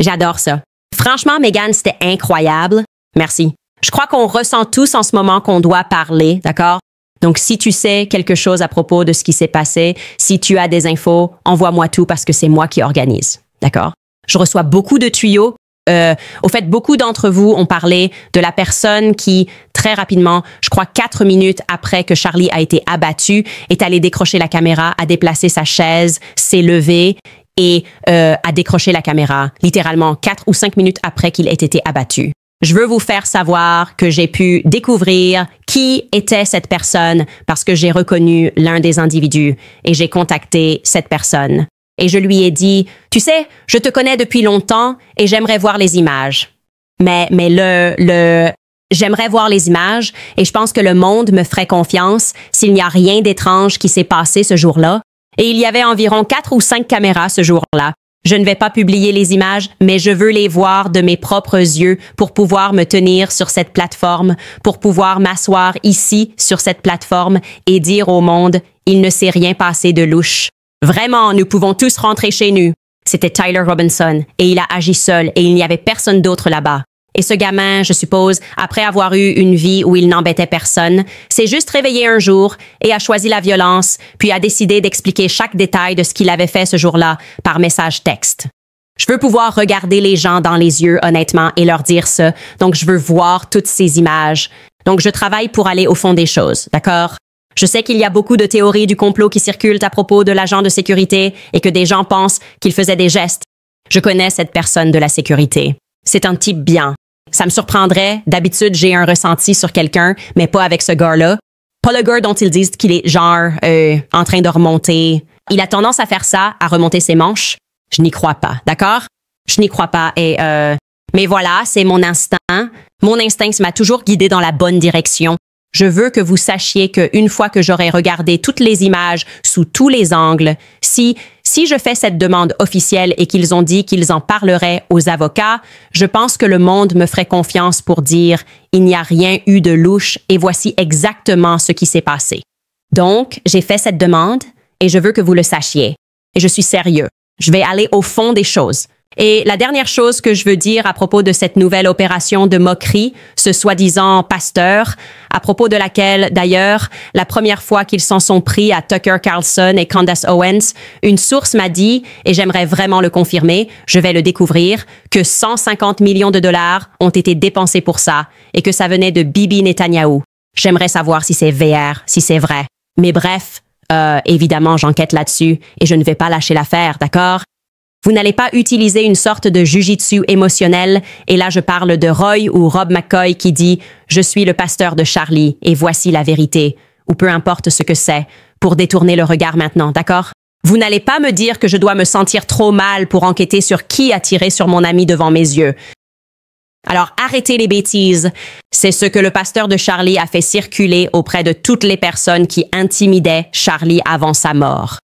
J'adore ça. Franchement, Megyn, c'était incroyable. Merci. Je crois qu'on ressent tous en ce moment qu'on doit parler, d'accord? Donc, si tu sais quelque chose à propos de ce qui s'est passé, si tu as des infos, envoie-moi tout parce que c'est moi qui organise, d'accord? Je reçois beaucoup de tuyaux. Au fait, beaucoup d'entre vous ont parlé de la personne qui, très rapidement, je crois 4 minutes après que Charlie a été abattu, est allé décrocher la caméra, a déplacé sa chaise, s'est levé et a décroché la caméra, littéralement 4 ou 5 minutes après qu'il ait été abattu. Je veux vous faire savoir que j'ai pu découvrir qui était cette personne parce que j'ai reconnu l'un des individus et j'ai contacté cette personne. Et je lui ai dit, tu sais, je te connais depuis longtemps et j'aimerais voir les images. Mais j'aimerais voir les images et je pense que le monde me ferait confiance s'il n'y a rien d'étrange qui s'est passé ce jour-là. Et il y avait environ 4 ou 5 caméras ce jour-là. Je ne vais pas publier les images, mais je veux les voir de mes propres yeux pour pouvoir me tenir sur cette plateforme, pour pouvoir m'asseoir ici sur cette plateforme et dire au monde, il ne s'est rien passé de louche. Vraiment, nous pouvons tous rentrer chez nous. C'était Tyler Robinson et il a agi seul et il n'y avait personne d'autre là-bas. Et ce gamin, je suppose, après avoir eu une vie où il n'embêtait personne, s'est juste réveillé un jour et a choisi la violence, puis a décidé d'expliquer chaque détail de ce qu'il avait fait ce jour-là par message texte. Je veux pouvoir regarder les gens dans les yeux, honnêtement, et leur dire ça, donc je veux voir toutes ces images. Donc je travaille pour aller au fond des choses, d'accord? Je sais qu'il y a beaucoup de théories du complot qui circulent à propos de l'agent de sécurité et que des gens pensent qu'il faisait des gestes. Je connais cette personne de la sécurité. C'est un type bien. Ça me surprendrait. D'habitude, j'ai un ressenti sur quelqu'un, mais pas avec ce gars-là. Pas le gars dont ils disent qu'il est genre en train de remonter. Il a tendance à faire ça, à remonter ses manches. Je n'y crois pas, d'accord? Je n'y crois pas. Et mais voilà, c'est mon instinct. Mon instinct m'a toujours guidé dans la bonne direction. Je veux que vous sachiez qu'une fois que j'aurai regardé toutes les images sous tous les angles, si je fais cette demande officielle et qu'ils ont dit qu'ils en parleraient aux avocats, je pense que le monde me ferait confiance pour dire « il n'y a rien eu de louche et voici exactement ce qui s'est passé ». Donc, j'ai fait cette demande et je veux que vous le sachiez. Et je suis sérieux. Je vais aller au fond des choses. Et la dernière chose que je veux dire à propos de cette nouvelle opération de moquerie, ce soi-disant pasteur, à propos de laquelle, d'ailleurs, la première fois qu'ils s'en sont pris à Tucker Carlson et Candace Owens, une source m'a dit, et j'aimerais vraiment le confirmer, je vais le découvrir, que 150 millions de dollars ont été dépensés pour ça et que ça venait de Bibi Netanyahou. J'aimerais savoir si c'est VR, si c'est vrai. Mais bref, évidemment, j'enquête là-dessus et je ne vais pas lâcher l'affaire, d'accord? Vous n'allez pas utiliser une sorte de jujitsu émotionnel, et là je parle de Roy ou Rob McCoy qui dit « Je suis le pasteur de Charlie et voici la vérité », ou peu importe ce que c'est, pour détourner le regard maintenant, d'accord? Vous n'allez pas me dire que je dois me sentir trop mal pour enquêter sur qui a tiré sur mon ami devant mes yeux. Alors arrêtez les bêtises. C'est ce que le pasteur de Charlie a fait circuler auprès de toutes les personnes qui intimidaient Charlie avant sa mort.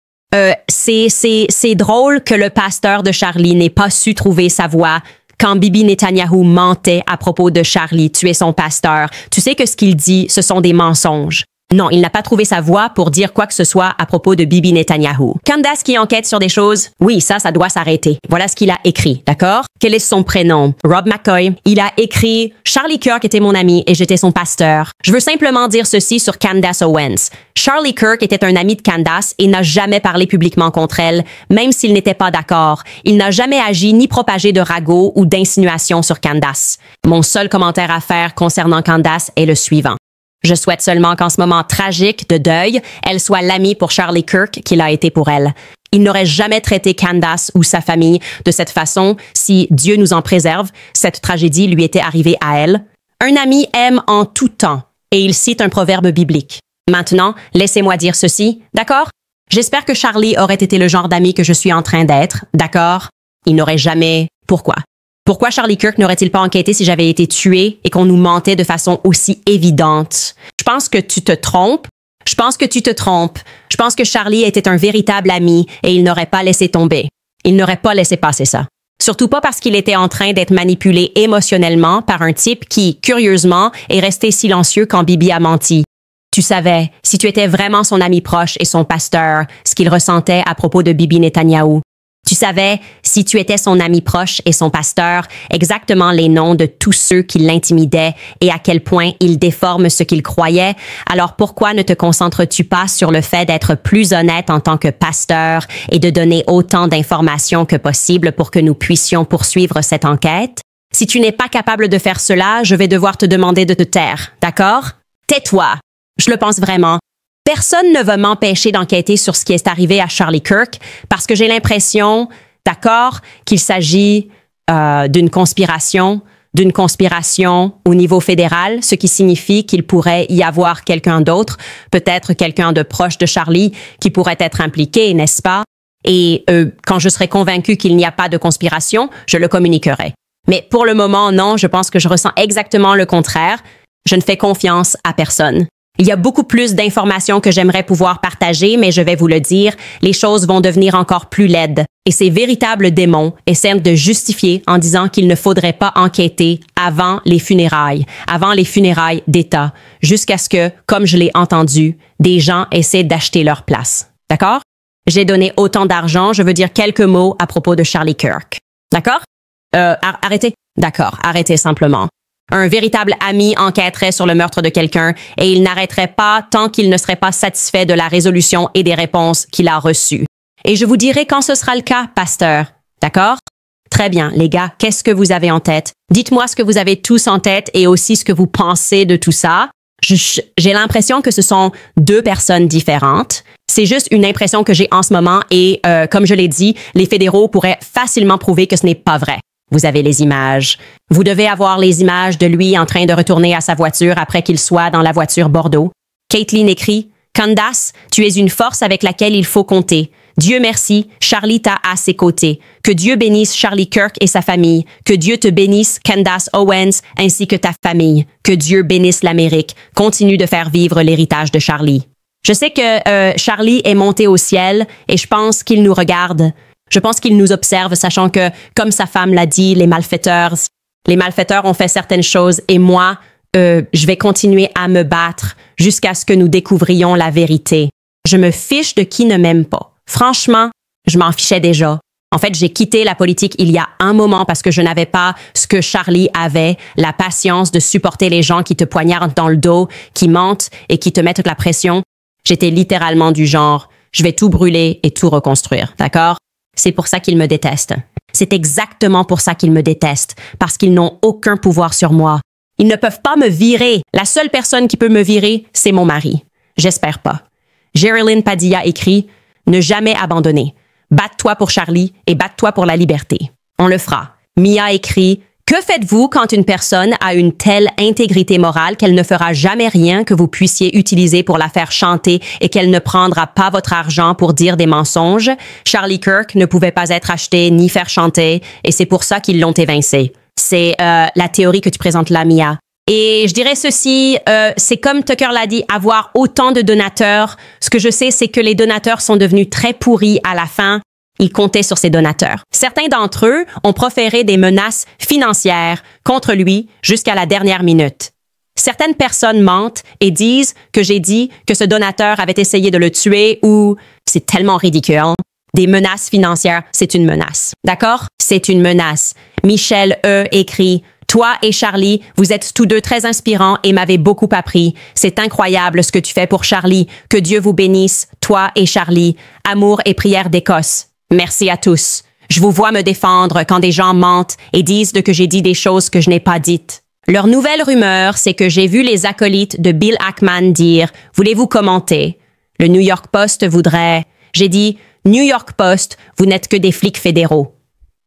C'est drôle que le pasteur de Charlie n'ait pas su trouver sa voix quand Bibi Netanyahou mentait à propos de Charlie, tuer son pasteur. Tu sais que ce qu'il dit, ce sont des mensonges. Non, il n'a pas trouvé sa voix pour dire quoi que ce soit à propos de Bibi Netanyahou. Candace qui enquête sur des choses, oui, ça doit s'arrêter. Voilà ce qu'il a écrit, d'accord? Quel est son prénom? Rob McCoy. Il a écrit « Charlie Kirk était mon ami et j'étais son pasteur. » Je veux simplement dire ceci sur Candace Owens. Charlie Kirk était un ami de Candace et n'a jamais parlé publiquement contre elle, même s'il n'était pas d'accord. Il n'a jamais agi ni propagé de ragots ou d'insinuations sur Candace. Mon seul commentaire à faire concernant Candace est le suivant. Je souhaite seulement qu'en ce moment tragique de deuil, elle soit l'amie pour Charlie Kirk qu'il a été pour elle. Il n'aurait jamais traité Candace ou sa famille de cette façon si, Dieu nous en préserve, cette tragédie lui était arrivée à elle. Un ami aime en tout temps, et il cite un proverbe biblique. Maintenant, laissez-moi dire ceci, d'accord? J'espère que Charlie aurait été le genre d'ami que je suis en train d'être, d'accord? Il n'aurait jamais... Pourquoi? Pourquoi Charlie Kirk n'aurait-il pas enquêté si j'avais été tué et qu'on nous mentait de façon aussi évidente? Je pense que tu te trompes. Je pense que Charlie était un véritable ami et il n'aurait pas laissé tomber. Il n'aurait pas laissé passer ça. Surtout pas parce qu'il était en train d'être manipulé émotionnellement par un type qui, curieusement, est resté silencieux quand Bibi a menti. Tu savais, si tu étais vraiment son ami proche et son pasteur, ce qu'il ressentait à propos de Bibi Netanyahou. Tu savais, si tu étais son ami proche et son pasteur, exactement les noms de tous ceux qui l'intimidaient et à quel point il déforme ce qu'il croyait, alors pourquoi ne te concentres-tu pas sur le fait d'être plus honnête en tant que pasteur et de donner autant d'informations que possible pour que nous puissions poursuivre cette enquête? Si tu n'es pas capable de faire cela, je vais devoir te demander de te taire, d'accord? Tais-toi! Je le pense vraiment. Personne ne va m'empêcher d'enquêter sur ce qui est arrivé à Charlie Kirk parce que j'ai l'impression, d'accord, qu'il s'agit d'une conspiration au niveau fédéral, ce qui signifie qu'il pourrait y avoir quelqu'un d'autre, peut-être quelqu'un de proche de Charlie qui pourrait être impliqué, n'est-ce pas? Et quand je serai convaincue qu'il n'y a pas de conspiration, je le communiquerai. Mais pour le moment, non, je pense que je ressens exactement le contraire. Je ne fais confiance à personne. Il y a beaucoup plus d'informations que j'aimerais pouvoir partager, mais je vais vous le dire, les choses vont devenir encore plus laides. Et ces véritables démons essaient de justifier en disant qu'il ne faudrait pas enquêter avant les funérailles d'État, jusqu'à ce que, comme je l'ai entendu, des gens essaient d'acheter leur place. D'accord? J'ai donné autant d'argent, je veux dire quelques mots à propos de Charlie Kirk. D'accord? Arrêtez. D'accord, arrêtez simplement. Un véritable ami enquêterait sur le meurtre de quelqu'un et il n'arrêterait pas tant qu'il ne serait pas satisfait de la résolution et des réponses qu'il a reçues. Et je vous dirai quand ce sera le cas, pasteur. D'accord? Très bien, les gars, qu'est-ce que vous avez en tête? Dites-moi ce que vous avez tous en tête et aussi ce que vous pensez de tout ça. J'ai l'impression que ce sont deux personnes différentes. C'est juste une impression que j'ai en ce moment et, comme je l'ai dit, les fédéraux pourraient facilement prouver que ce n'est pas vrai. Vous avez les images. Vous devez avoir les images de lui en train de retourner à sa voiture après qu'il soit dans la voiture Bordeaux. Caitlin écrit « Candace, tu es une force avec laquelle il faut compter. Dieu merci, Charlie t'a à ses côtés. Que Dieu bénisse Charlie Kirk et sa famille. Que Dieu te bénisse, Candace Owens, ainsi que ta famille. Que Dieu bénisse l'Amérique. Continue de faire vivre l'héritage de Charlie. » Je sais que Charlie est monté au ciel et je pense qu'il nous regarde. Je pense qu'il nous observe, sachant que, comme sa femme l'a dit, les malfaiteurs ont fait certaines choses et moi, je vais continuer à me battre jusqu'à ce que nous découvrions la vérité. Je me fiche de qui ne m'aime pas. Franchement, je m'en fichais déjà. En fait, j'ai quitté la politique il y a un moment parce que je n'avais pas ce que Charlie avait, la patience de supporter les gens qui te poignardent dans le dos, qui mentent et qui te mettent la pression. J'étais littéralement du genre, je vais tout brûler et tout reconstruire, d'accord? C'est pour ça qu'ils me détestent. C'est exactement pour ça qu'ils me détestent, parce qu'ils n'ont aucun pouvoir sur moi. Ils ne peuvent pas me virer. La seule personne qui peut me virer, c'est mon mari. J'espère pas. Geraldine Padilla écrit « Ne jamais abandonner. Batte-toi pour Charlie et batte-toi pour la liberté. On le fera. » Mia écrit « Que faites-vous quand une personne a une telle intégrité morale qu'elle ne fera jamais rien que vous puissiez utiliser pour la faire chanter et qu'elle ne prendra pas votre argent pour dire des mensonges? Charlie Kirk ne pouvait pas être acheté ni faire chanter et c'est pour ça qu'ils l'ont évincé. C'est la théorie que tu présentes là, Mia. Et je dirais ceci, c'est comme Tucker l'a dit, avoir autant de donateurs. Ce que je sais, c'est que les donateurs sont devenus très pourris à la fin. Ils comptaient sur ces donateurs. Certains d'entre eux ont proféré des menaces financières contre lui jusqu'à la dernière minute. Certaines personnes mentent et disent que j'ai dit que ce donateur avait essayé de le tuer ou c'est tellement ridicule. Des menaces financières, c'est une menace. D'accord? C'est une menace. Michel écrit « Toi et Charlie, vous êtes tous deux très inspirants et m'avez beaucoup appris. C'est incroyable ce que tu fais pour Charlie. Que Dieu vous bénisse, toi et Charlie. Amour et prière d'Écosse. » Merci à tous. Je vous vois me défendre quand des gens mentent et disent que j'ai dit des choses que je n'ai pas dites. Leur nouvelle rumeur, c'est que j'ai vu les acolytes de Bill Ackman dire « Voulez-vous commenter? » Le New York Post voudrait... J'ai dit « New York Post, vous n'êtes que des flics fédéraux. »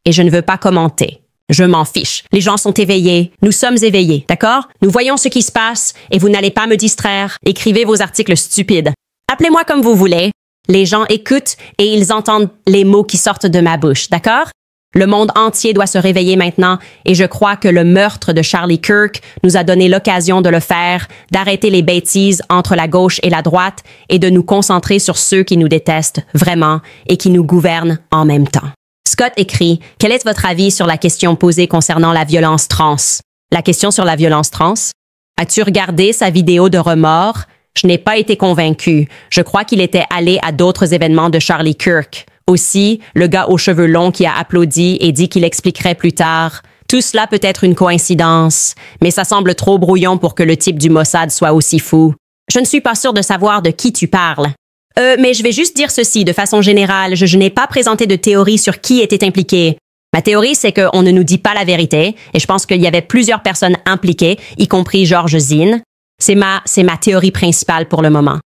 Et je ne veux pas commenter. Je m'en fiche. Les gens sont éveillés. Nous sommes éveillés, d'accord? Nous voyons ce qui se passe et vous n'allez pas me distraire. Écrivez vos articles stupides. Appelez-moi comme vous voulez. Les gens écoutent et ils entendent les mots qui sortent de ma bouche, d'accord? Le monde entier doit se réveiller maintenant et je crois que le meurtre de Charlie Kirk nous a donné l'occasion de le faire, d'arrêter les bêtises entre la gauche et la droite et de nous concentrer sur ceux qui nous détestent vraiment et qui nous gouvernent en même temps. Scott écrit « Quel est votre avis sur la question posée concernant la violence trans? » La question sur la violence trans? As-tu regardé sa vidéo de remords? Je n'ai pas été convaincue. Je crois qu'il était allé à d'autres événements de Charlie Kirk. Aussi, le gars aux cheveux longs qui a applaudi et dit qu'il expliquerait plus tard. Tout cela peut être une coïncidence, mais ça semble trop brouillon pour que le type du Mossad soit aussi fou. Je ne suis pas sûre de savoir de qui tu parles. Mais je vais juste dire ceci de façon générale. Je n'ai pas présenté de théorie sur qui était impliqué. Ma théorie, c'est qu'on ne nous dit pas la vérité, et je pense qu'il y avait plusieurs personnes impliquées, y compris George Zinn. C'est ma théorie principale pour le moment.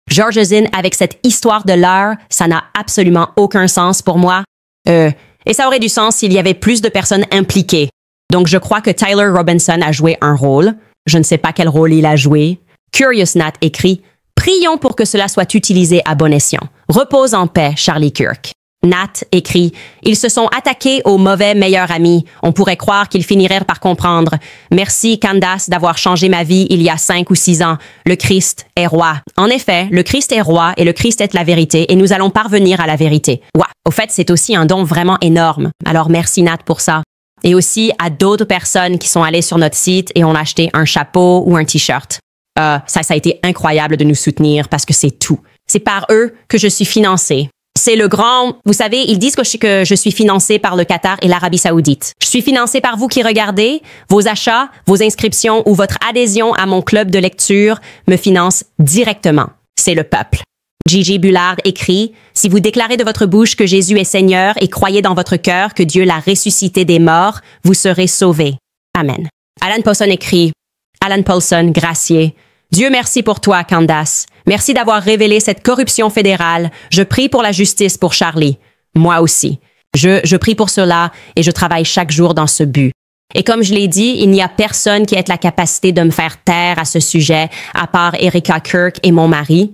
George Zinn, avec cette histoire de l'heure, ça n'a absolument aucun sens pour moi. Et ça aurait du sens s'il y avait plus de personnes impliquées. Donc, je crois que Tyler Robinson a joué un rôle. Je ne sais pas quel rôle il a joué. Curious Nat écrit « Prions pour que cela soit utilisé à bon escient. Repose en paix, Charlie Kirk. » Nat écrit « Ils se sont attaqués au mauvais meilleur ami. On pourrait croire qu'ils finiraient par comprendre. Merci, Candace, d'avoir changé ma vie il y a 5 ou 6 ans. Le Christ est roi. » En effet, le Christ est roi et le Christ est la vérité et nous allons parvenir à la vérité. Ouah. Au fait, c'est aussi un don vraiment énorme. Alors merci, Nat, pour ça. Et aussi à d'autres personnes qui sont allées sur notre site et ont acheté un chapeau ou un t-shirt. Ça a été incroyable de nous soutenir parce que c'est tout. C'est par eux que je suis financée. C'est le grand... Vous savez, ils disent que je suis financée par le Qatar et l'Arabie Saoudite. Je suis financée par vous qui regardez. Vos achats, vos inscriptions ou votre adhésion à mon club de lecture me financent directement. C'est le peuple. Gigi Bullard écrit « Si vous déclarez de votre bouche que Jésus est Seigneur et croyez dans votre cœur que Dieu l'a ressuscité des morts, vous serez sauvés. Amen. » Alan Paulson écrit « Alan Paulson, gracier. Dieu merci pour toi, Candace. Merci d'avoir révélé cette corruption fédérale. Je prie pour la justice pour Charlie. Moi aussi. Je prie pour cela et je travaille chaque jour dans ce but. Et comme je l'ai dit, il n'y a personne qui ait la capacité de me faire taire à ce sujet, à part Erika Kirk et mon mari.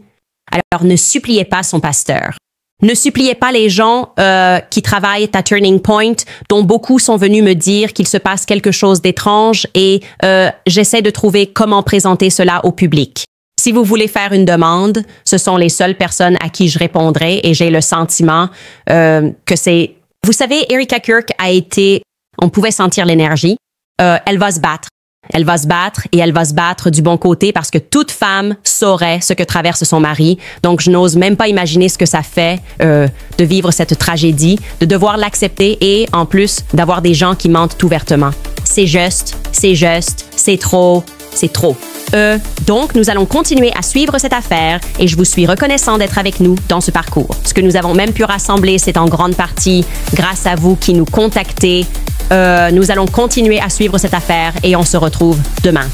Alors ne suppliez pas son pasteur. Ne suppliez pas les gens qui travaillent à Turning Point, dont beaucoup sont venus me dire qu'il se passe quelque chose d'étrange et j'essaie de trouver comment présenter cela au public. Si vous voulez faire une demande, ce sont les seules personnes à qui je répondrai et j'ai le sentiment que c'est... Vous savez, Erika Kirk a été... On pouvait sentir l'énergie. Elle va se battre. Elle va se battre et elle va se battre du bon côté parce que toute femme saurait ce que traverse son mari. Donc, je n'ose même pas imaginer ce que ça fait de vivre cette tragédie, de devoir l'accepter et, en plus, d'avoir des gens qui mentent ouvertement. C'est juste, c'est trop, c'est trop. Donc, nous allons continuer à suivre cette affaire et je vous suis reconnaissant d'être avec nous dans ce parcours. Ce que nous avons même pu rassembler, c'est en grande partie grâce à vous qui nous contactez. Nous allons continuer à suivre cette affaire et on se retrouve demain.